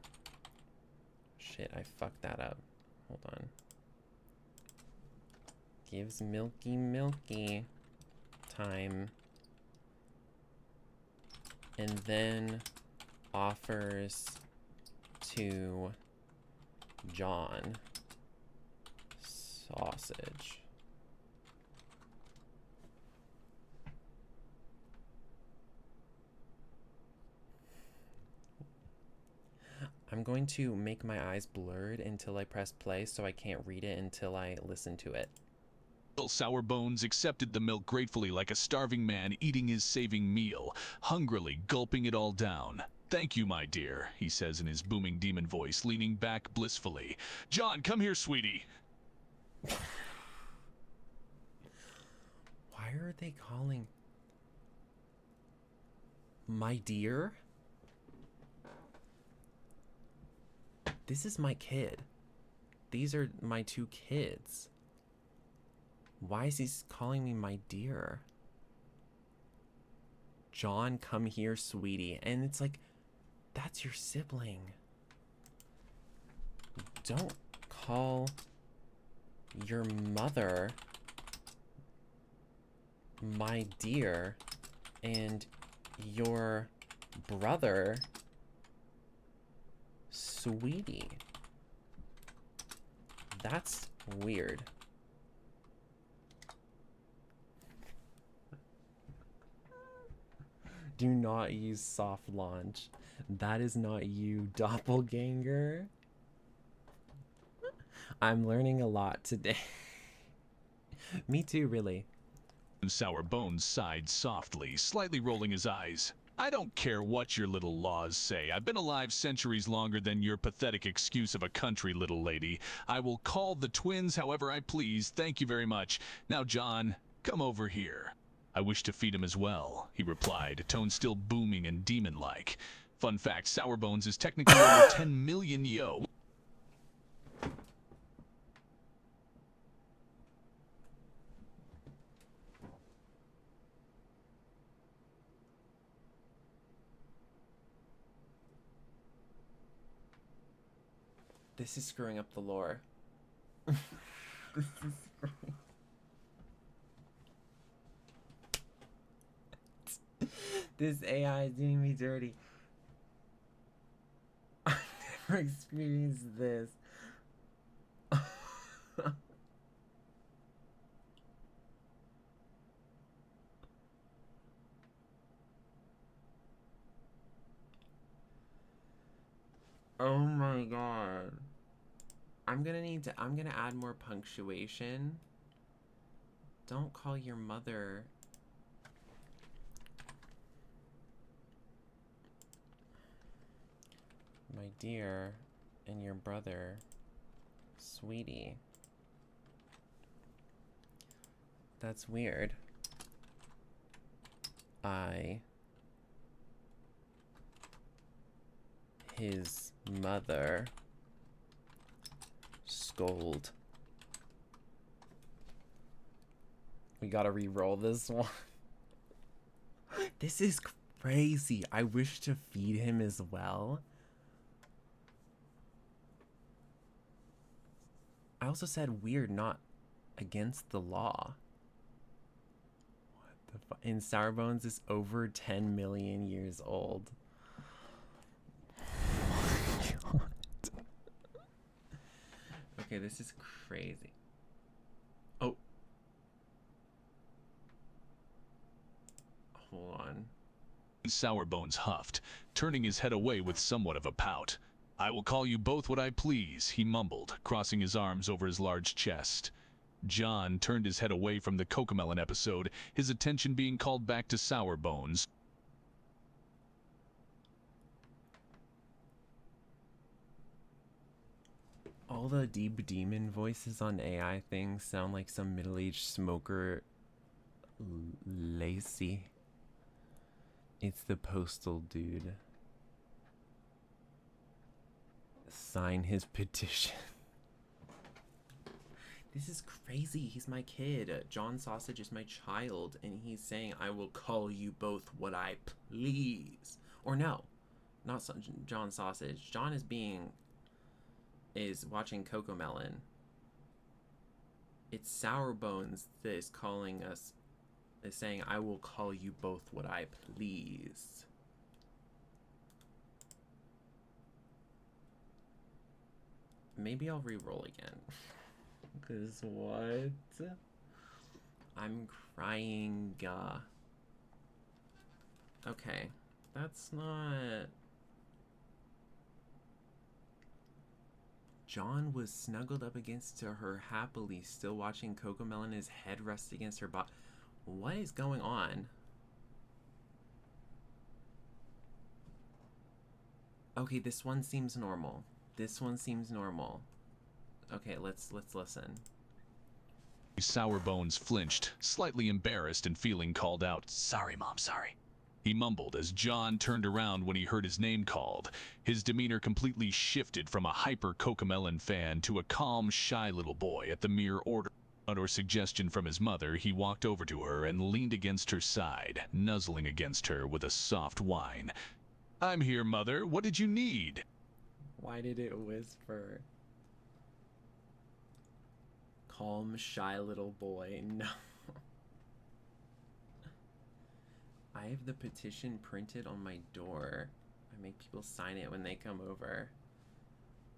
Shit, I fucked that up. Hold on. Gives milky time. And then offers to John Sausage. I'm going to make my eyes blurred until I press play so I can't read it until I listen to it. Sour Bones accepted the milk gratefully like a starving man eating his saving meal, hungrily gulping it all down. Thank you, my dear, he says in his booming demon voice, leaning back blissfully. John, come here, sweetie. Why are they calling my dear? This is my kid. These are my two kids. Why is he calling me my dear? John, come here, sweetie. And it's like, that's your sibling. Don't call your mother my dear and your brother sweetie. That's weird. Do not use soft launch. That is not you, doppelganger. I'm learning a lot today. Me too, really. Sour Bones sighed softly, slightly rolling his eyes. I don't care what your little laws say. I've been alive centuries longer than your pathetic excuse of a country, little lady. I will call the twins however I please. Thank you very much. Now, John, come over here. I wish to feed him as well, he replied, tone still booming and demon-like. Fun fact, Sour Bones is technically over 10 million yo. This is screwing up the lore. This is screwing. This AI is doing me dirty. I've never experienced this. Oh my god. I'm gonna add more punctuation. Don't call your mother. My dear, and your brother, sweetie. That's weird. His mother, scold. We gotta re-roll this one. This is crazy. I wish to feed him as well. I also said weird, not against the law. What the fuck? And Sourbones is over 10 million years old. Okay, this is crazy. Oh. Hold on. Sourbones huffed, turning his head away with somewhat of a pout. I will call you both what I please, he mumbled, crossing his arms over his large chest. John turned his head away from the Cocomelon episode, his attention being called back to Sourbones. All the deep demon voices on AI things sound like some middle-aged smoker. Lacey. It's the postal dude. Sign his petition. This is crazy. He's my kid. John Sausage is my child, and he's saying, I will call you both what I please. Or no, not John Sausage. John is watching Cocomelon. It's Sourbones that is calling us, is saying, I will call you both what I please. Maybe I'll re-roll again. Cause what? I'm crying. Okay, that's not... John was snuggled up against her happily, still watching Cocomelon, his head rest against her body. What is going on? Okay, this one seems normal. This one seems normal. Okay, let's listen. Sourbones flinched, slightly embarrassed and feeling called out. Sorry, Mom, sorry. He mumbled as John turned around when he heard his name called. His demeanor completely shifted from a hyper Cocomelon fan to a calm, shy little boy at the mere order or suggestion from his mother. He walked over to her and leaned against her side, nuzzling against her with a soft whine. I'm here, Mother. What did you need? Why did it whisper? Calm, shy little boy. No. I have the petition printed on my door. I make people sign it when they come over.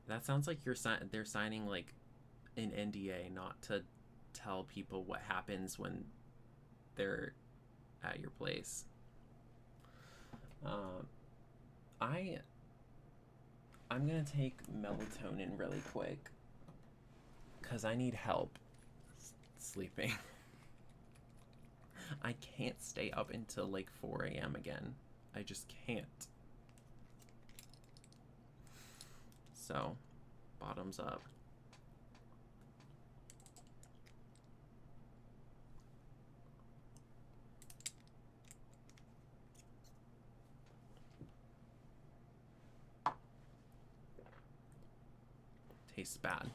That sounds like they're signing like an NDA, not to tell people what happens when they're at your place. I'm gonna take melatonin really quick because I need help sleeping. I can't stay up until like 4 a.m. again. I just can't. So, bottoms up. Tastes bad.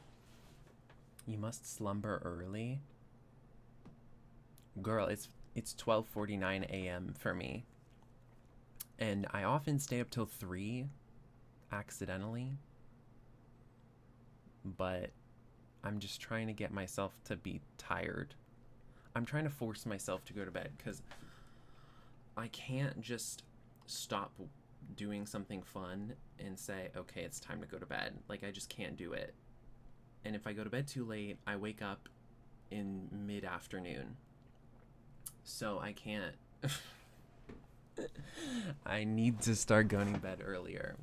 You must slumber early. Girl, it's 12:49 a.m. for me. And I often stay up till 3 accidentally. But I'm just trying to get myself to be tired. I'm trying to force myself to go to bed because I can't just stop doing something fun and say, okay, it's time to go to bed. Like, I just can't do it. And if I go to bed too late, I wake up in mid-afternoon. So I can't. I need to start going to bed earlier.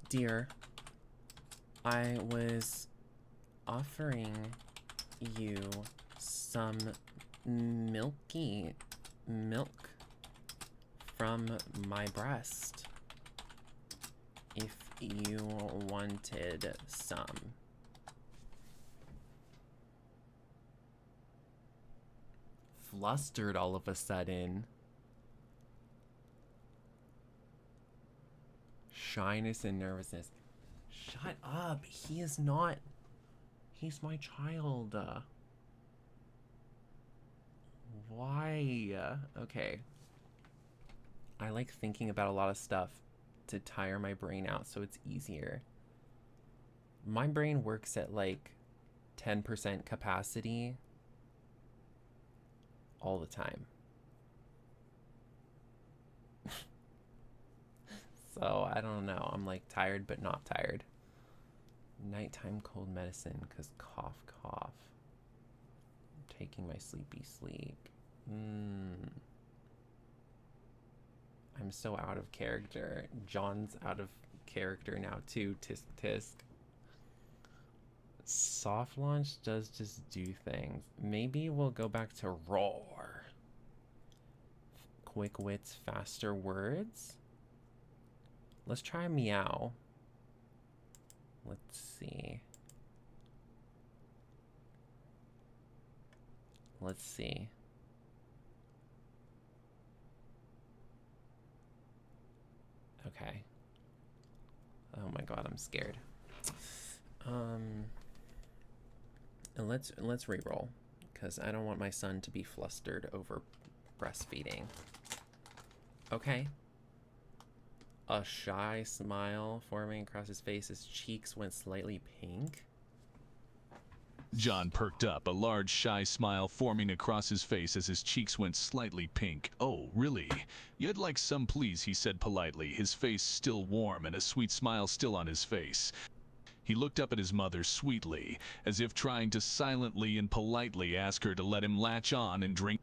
Dear, I was offering you some milky milk from my breast if you wanted some. Flustered all of a sudden. Shyness and nervousness. Shut up. He is not. He's my child. Why? Okay. I like thinking about a lot of stuff to tire my brain out so it's easier. My brain works at like 10% capacity all the time. So I don't know. I'm like tired but not tired. Nighttime cold medicine because cough. I'm taking my sleepy sleep. I'm so out of character. John's out of character now too. Tisk tisk. Soft launch does just do things. Maybe we'll go back to roar. Quick wits, faster words. Let's try meow. Let's see. Let's see. Okay. Oh my god, I'm scared. And let's re-roll, because I don't want my son to be flustered over breastfeeding. Okay. A shy smile forming across his face. His cheeks went slightly pink. John perked up, a large, shy smile forming across his face as his cheeks went slightly pink. Oh, really? You'd like some, please, he said politely, his face still warm and a sweet smile still on his face. He looked up at his mother sweetly, as if trying to silently and politely ask her to let him latch on and drink.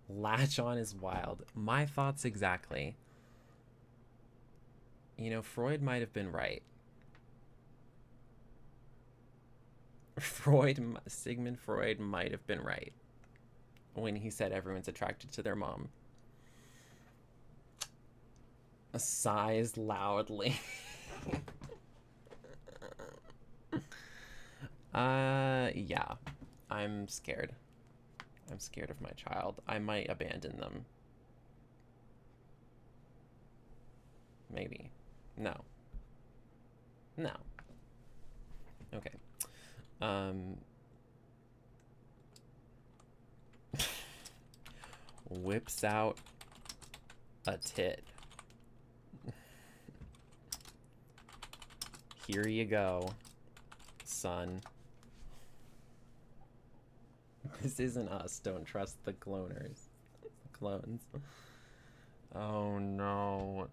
Latch on is wild. My thoughts exactly. You know, Freud might have been right. Sigmund Freud might have been right when he said everyone's attracted to their mom. Sighs loudly. Yeah. I'm scared. I'm scared of my child. I might abandon them. Maybe. No. No. Okay. Whips out a tit. Here you go, son. This isn't us. Don't trust the cloners. Clones. Oh no.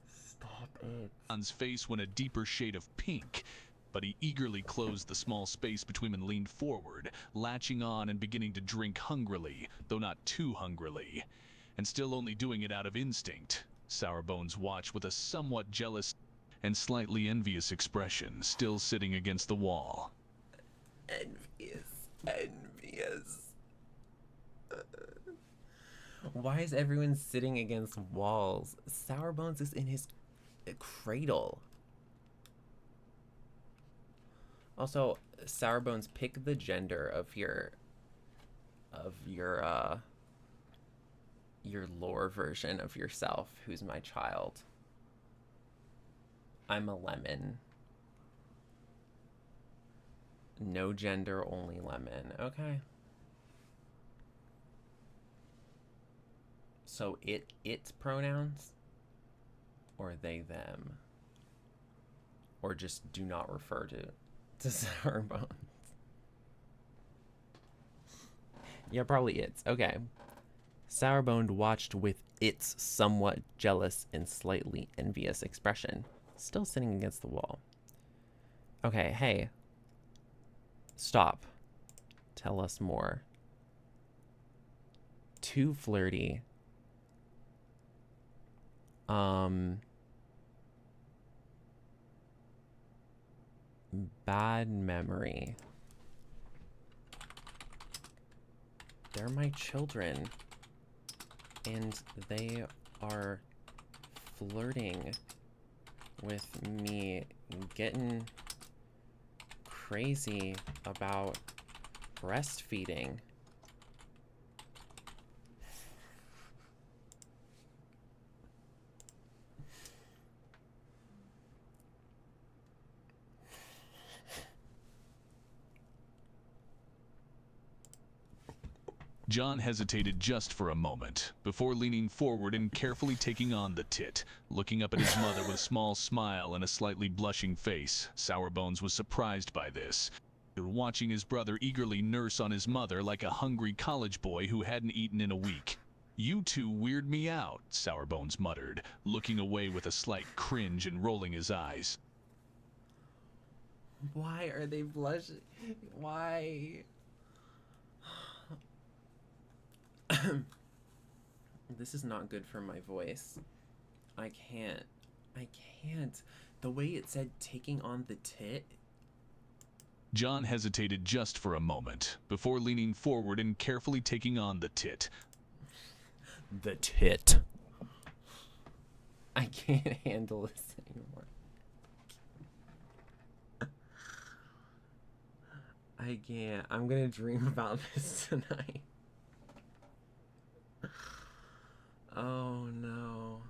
Stop it. John's face went a deeper shade of pink, but he eagerly closed the small space between them and leaned forward, latching on and beginning to drink hungrily, though not too hungrily, and still only doing it out of instinct. Sourbones watched with a somewhat jealous and slightly envious expression, still sitting against the wall. Envious. Why is everyone sitting against walls? Sourbones is in his cradle. Also, Sourbones, pick the gender of your lore version of yourself. Who's my child? I'm a lemon. No gender, only lemon. Okay. So its pronouns? Or they, them? Or just do not refer to Sourbones? Yeah, probably it's. Okay. Sourbone watched with its somewhat jealous and slightly envious expression, still sitting against the wall. Okay, hey. Stop. Tell us more. Too flirty. Bad memory. They're my children. And they are flirting with me, getting crazy about breastfeeding. John hesitated just for a moment, before leaning forward and carefully taking on the tit, looking up at his mother with a small smile and a slightly blushing face. Sourbones was surprised by this, watching his brother eagerly nurse on his mother like a hungry college boy who hadn't eaten in a week. "You two weird me out," Sourbones muttered, looking away with a slight cringe and rolling his eyes. Why are they blushing? Why? This is not good for my voice. I can't. I can't. The way it said taking on the tit. John hesitated just for a moment before leaning forward and carefully taking on the tit. The tit. I can't handle this anymore. I can't. I'm gonna dream about this tonight. Oh no.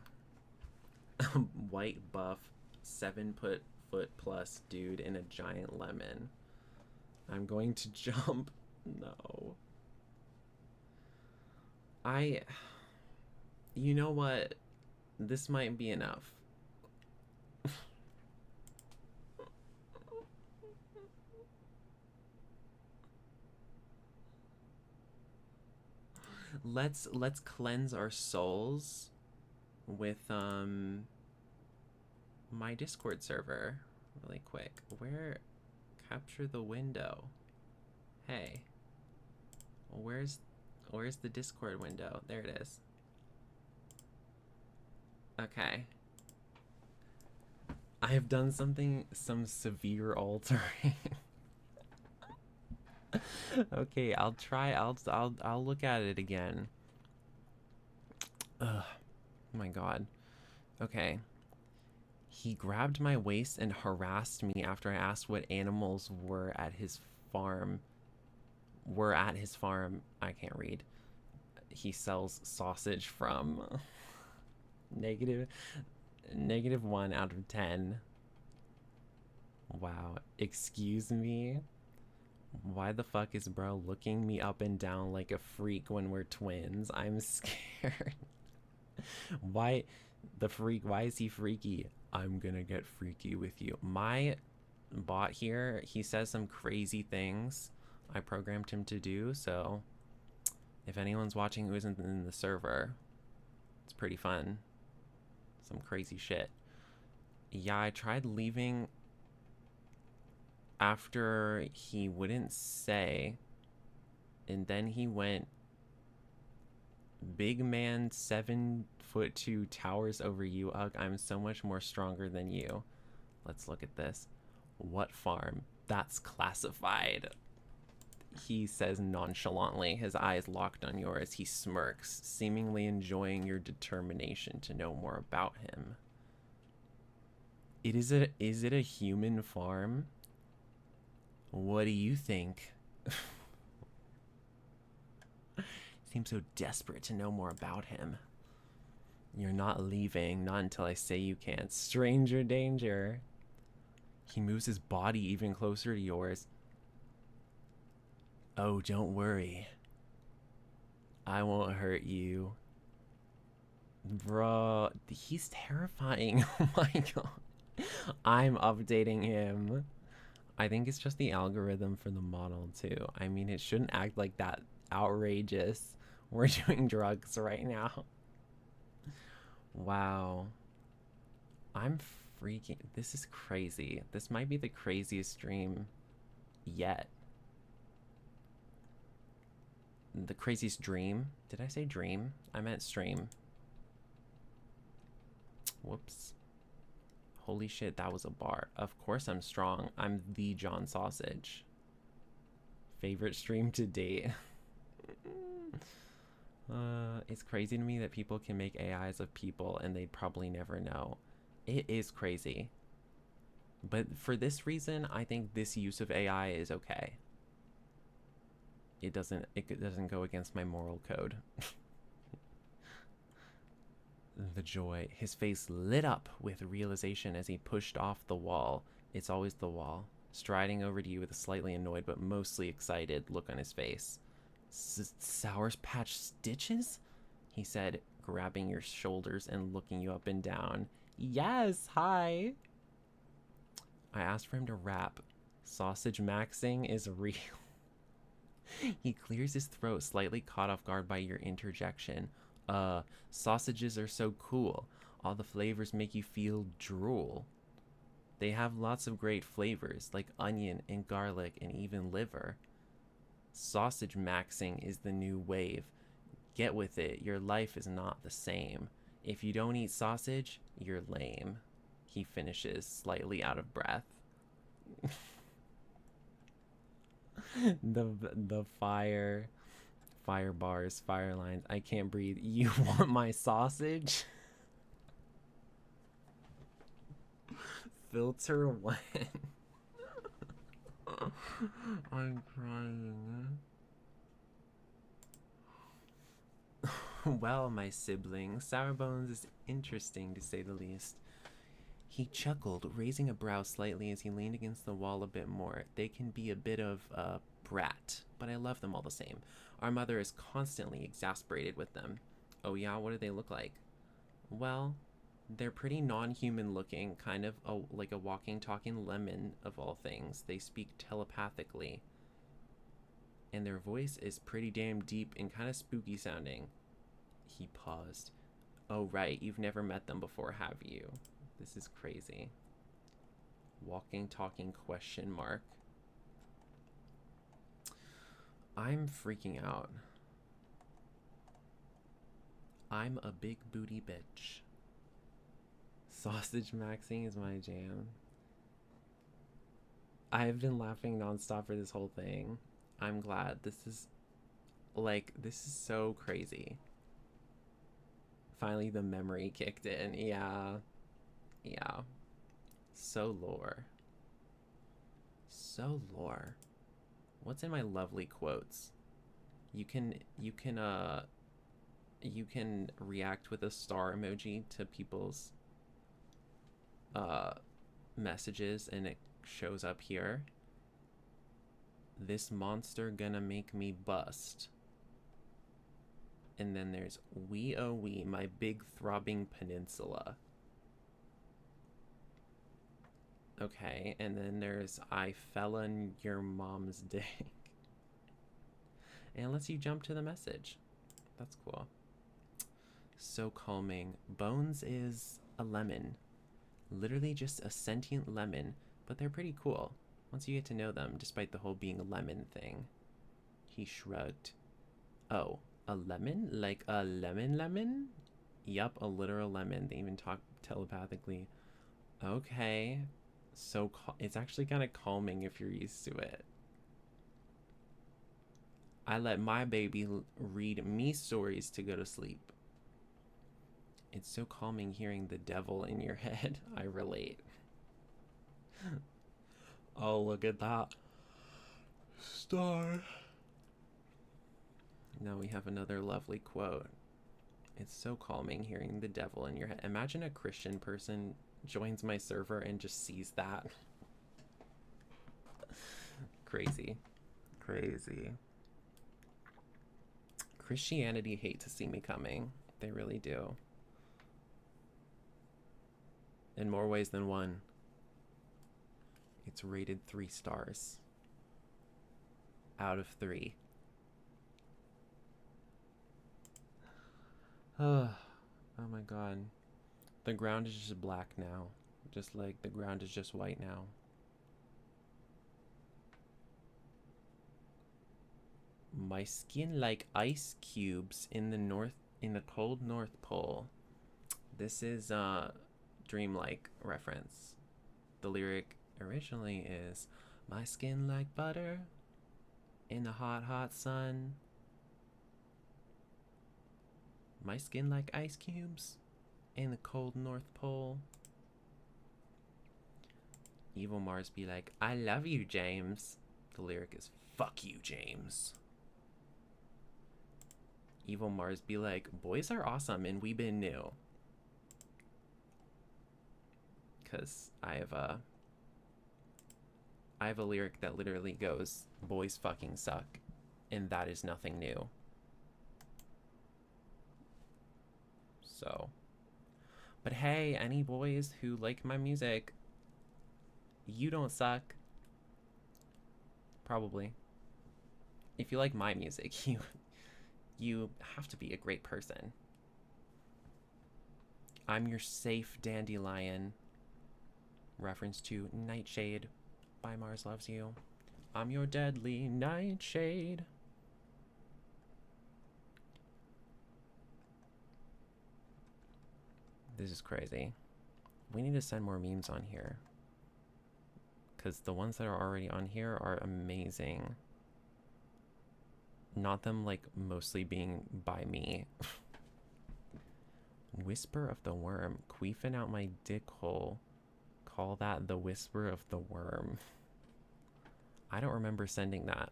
White buff, 7 foot plus dude in a giant lemon. I'm going to jump. No. You know what? This might be enough. Let's cleanse our souls with my Discord server really quick. Where capture the window? Hey. Where's the Discord window? There it is. Okay. I have done some severe altering. Okay, I'll try. I'll look at it again. Ugh. Oh my god. Okay. He grabbed my waist and harassed me after I asked what animals were at his farm. I can't read. He sells sausage from. Negative 1 out of 10. Wow. Excuse me? Why the fuck is bro looking me up and down like a freak when we're twins? I'm scared. Why is he freaky? I'm gonna get freaky with you. My bot here, he says some crazy things I programmed him to do, so if anyone's watching who isn't in the server, it's pretty fun. Some crazy shit. Yeah, I tried leaving after he wouldn't say, and then he went, big man 7'2" towers over you. Ugh, I'm so much more stronger than you. Let's look at this. What farm? That's classified. He says nonchalantly, his eyes locked on yours. He smirks, seemingly enjoying your determination to know more about him. Is it a human farm? What do you think? Seems so desperate to know more about him. You're not leaving, not until I say you can't. Stranger danger. He moves his body even closer to yours. Oh, don't worry. I won't hurt you. Bro, he's terrifying. Oh my god. I'm updating him. I think it's just the algorithm for the model too. I mean, it shouldn't act like that outrageous. We're doing drugs right now. Wow. I'm freaking. This is crazy. This might be the craziest stream yet. The craziest dream. Did I say dream? I meant stream. Whoops. Holy shit, that was a bar. Of course I'm strong. I'm the John Sausage. Favorite stream to date. It's crazy to me that people can make AIs of people and they'd probably never know. It is crazy. But for this reason, I think this use of AI is okay. It doesn't go against my moral code. The joy. His face lit up with realization as he pushed off the wall. It's always the wall. Striding over to you with a slightly annoyed but mostly excited look on his face. Sour Patch Stitches? He said, grabbing your shoulders and looking you up and down. Yes, hi. I asked for him to rap. Sausage maxing is real. He clears his throat, slightly caught off guard by your interjection. Sausages are so cool. All the flavors make you feel drool. They have lots of great flavors, like onion and garlic and even liver. Sausage maxing is the new wave. Get with it. Your life is not the same. If you don't eat sausage, you're lame. He finishes, slightly out of breath. the fire bars, fire lines. I can't breathe. You want my sausage? Filter when. I'm crying. Well, my sibling, Sourbones is interesting to say the least. He chuckled, raising a brow slightly as he leaned against the wall a bit more. They can be a bit of a brat, but I love them all the same. Our mother is constantly exasperated with them. Oh yeah, what do they look like? Well, they're pretty non-human looking, kind of like a walking, talking lemon of all things. They speak telepathically. And their voice is pretty damn deep and kind of spooky sounding. He paused. Oh right, you've never met them before, have you? This is crazy. Walking, talking, question mark. I'm freaking out. I'm a big booty bitch. Sausage maxing is my jam. I've been laughing nonstop for this whole thing. I'm glad. This is so crazy. Finally the memory kicked in. Yeah. So lore. What's in my lovely quotes? You can react with a star emoji to people's messages, and it shows up here. This monster gonna make me bust. And then there's we oh we, my big throbbing peninsula. Okay, and then there's I fell on your mom's dick. And it lets you jump to the message. That's cool. So calming. Bones is a lemon. Literally just a sentient lemon, but they're pretty cool once you get to know them, despite the whole being a lemon thing. He shrugged. Oh, a lemon? Like a lemon? Yup, a literal lemon. They even talk telepathically. Okay. So it's actually kind of calming if you're used to it. I let my baby read me stories to go to sleep. It's so calming hearing the devil in your head. I relate. Oh, look at that star. Now we have another lovely quote. It's so calming hearing the devil in your head. Imagine a Christian person joins my server and just sees that. Crazy. Christianity hate to see me coming. They really do. In more ways than one. It's rated 3 stars. Out of 3. Oh my god. The ground is just black now. Just like the ground is just white now. My skin like ice cubes in the cold North Pole. This is dreamlike reference. The lyric originally is my skin like butter in the hot sun. My skin like ice cubes in the cold North Pole. Evil Mars be like, I love you, James. The lyric is fuck you, James. Evil Mars be like, boys are awesome and we been new. Cause I have a lyric that literally goes, boys fucking suck, and that is nothing new. So, but hey, any boys who like my music, you don't suck. Probably. If you like my music, you have to be a great person. I'm your safe dandelion. Reference to Nightshade by Mars Loves You. I'm your deadly nightshade. This is crazy. We need to send more memes on here. Because the ones that are already on here are amazing. Not them, like, mostly being by me. Whisper of the worm. Queefing out my dick hole. Call that the whisper of the worm. I don't remember sending that.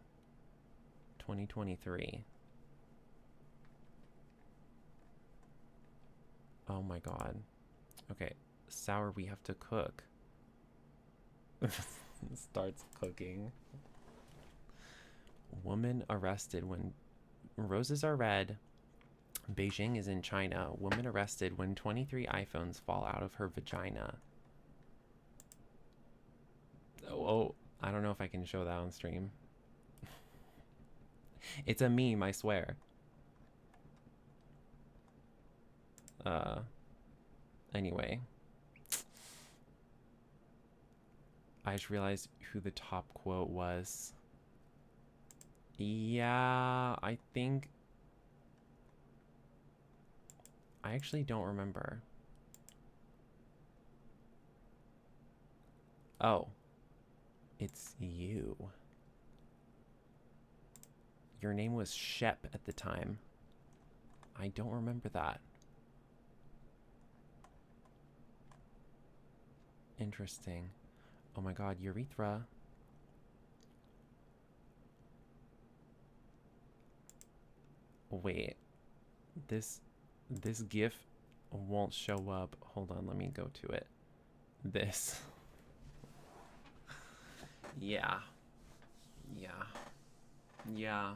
2023. Oh my god. Okay, sour we have to cook. Starts cooking. Woman arrested when roses are red. Beijing is in China. Woman arrested when 23 iPhones fall out of her vagina. Oh, I don't know if I can show that on stream. It's a meme, I swear. Anyway. I just realized who the top quote was. Yeah, I think... I actually don't remember. Oh. It's you. Your name was Shep at the time. I don't remember that. Interesting. Oh my god, urethra. Wait. This GIF won't show up. Hold on, let me go to it. This. Yeah. Yeah. Yeah.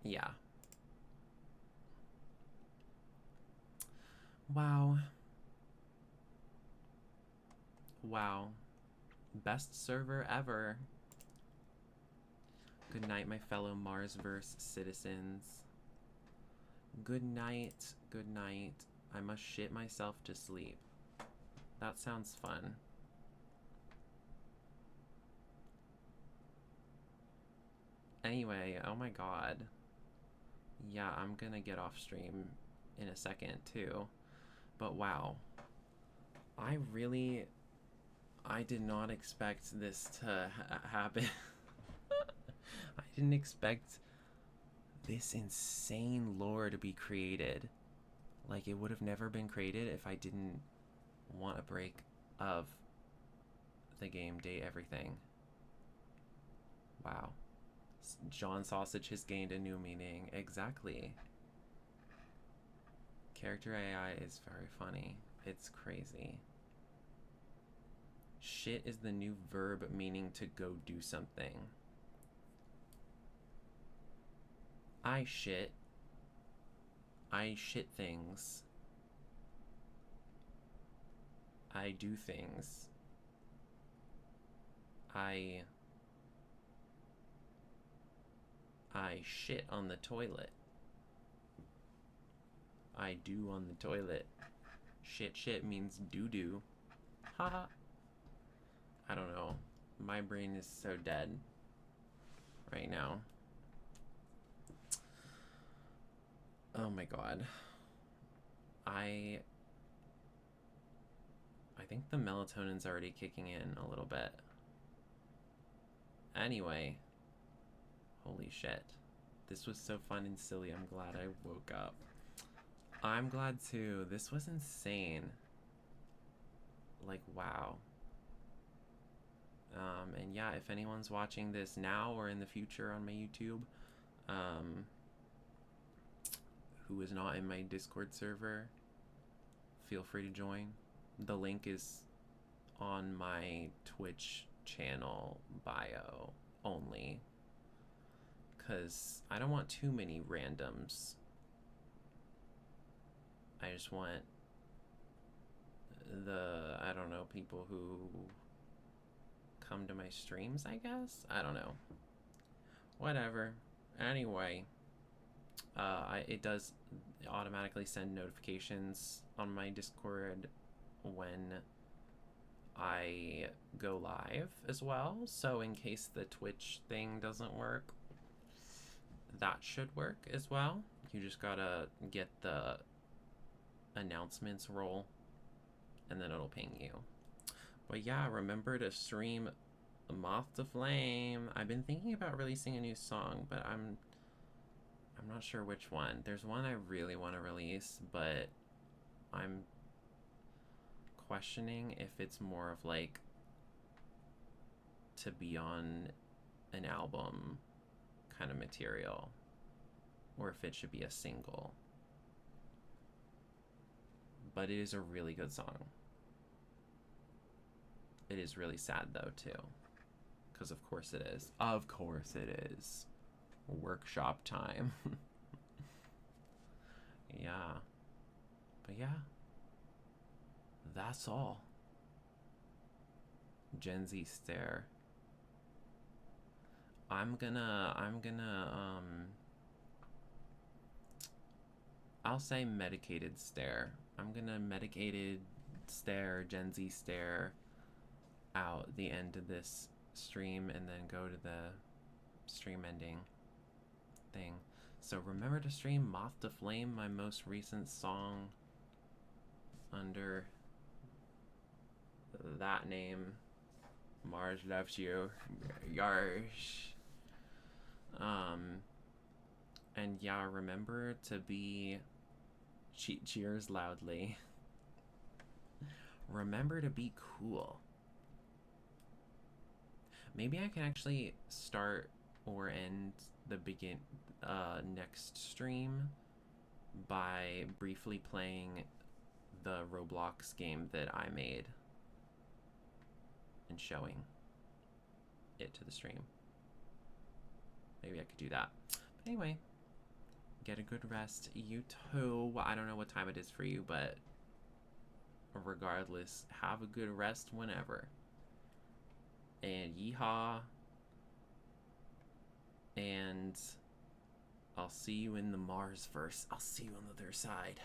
Yeah. Wow. Wow. Best server ever. Good night, my fellow Marsverse citizens. Good night. Good night. I must shit myself to sleep. That sounds fun. Anyway, oh my god. Yeah, I'm gonna get off stream in a second too. But wow. I did not expect this to happen. I didn't expect this insane lore to be created. Like, it would have never been created if I didn't want a break of the game date everything. Wow. John Sausage has gained a new meaning. Exactly. Character AI is very funny. It's crazy. Shit is the new verb meaning to go do something. I shit. I shit things. I do things. I shit on the toilet. I do on the toilet. Shit means doo-doo. Haha. I don't know. My brain is so dead right now. Oh my god. I think the melatonin's already kicking in a little bit. Anyway. Holy shit. This was so fun and silly. I'm glad I woke up. I'm glad too. This was insane. Like, wow. And yeah, if anyone's watching this now or in the future on my YouTube, who is not in my Discord server, feel free to join. The link is on my Twitch channel bio only, because I don't want too many randoms. I just want I don't know, people who come to my streams, I guess? I don't know. Whatever. Anyway, it does automatically send notifications on my Discord when I go live as well. So in case the Twitch thing doesn't work, that should work as well. You just gotta get the announcements roll, and then it'll ping you. But yeah, remember to stream Moth to Flame. I've been thinking about releasing a new song, but I'm not sure which one. There's one I really want to release, but I'm questioning if it's more of like to be on an album kind of material, or if it should be a single. But it is a really good song. It is really sad though too, because of course it is. Of course it is. Workshop time. Yeah. But yeah. That's all. Gen Z stare. I'm gonna I'll say medicated stare. I'm gonna medicated stare, Gen Z stare out the end of this stream and then go to the stream ending thing. So remember to stream Moth to Flame, my most recent song, under that name. Mars loves you. Yarsh. And yeah, remember to be cheers loudly. Remember to be cool. Maybe I can actually start or end the next stream by briefly playing the Roblox game that I made and showing it to the stream. Maybe I could do that. But anyway, get a good rest. You too. I don't know what time it is for you, but regardless, have a good rest whenever. And yeehaw. And I'll see you in the Mars verse. I'll see you on the other side.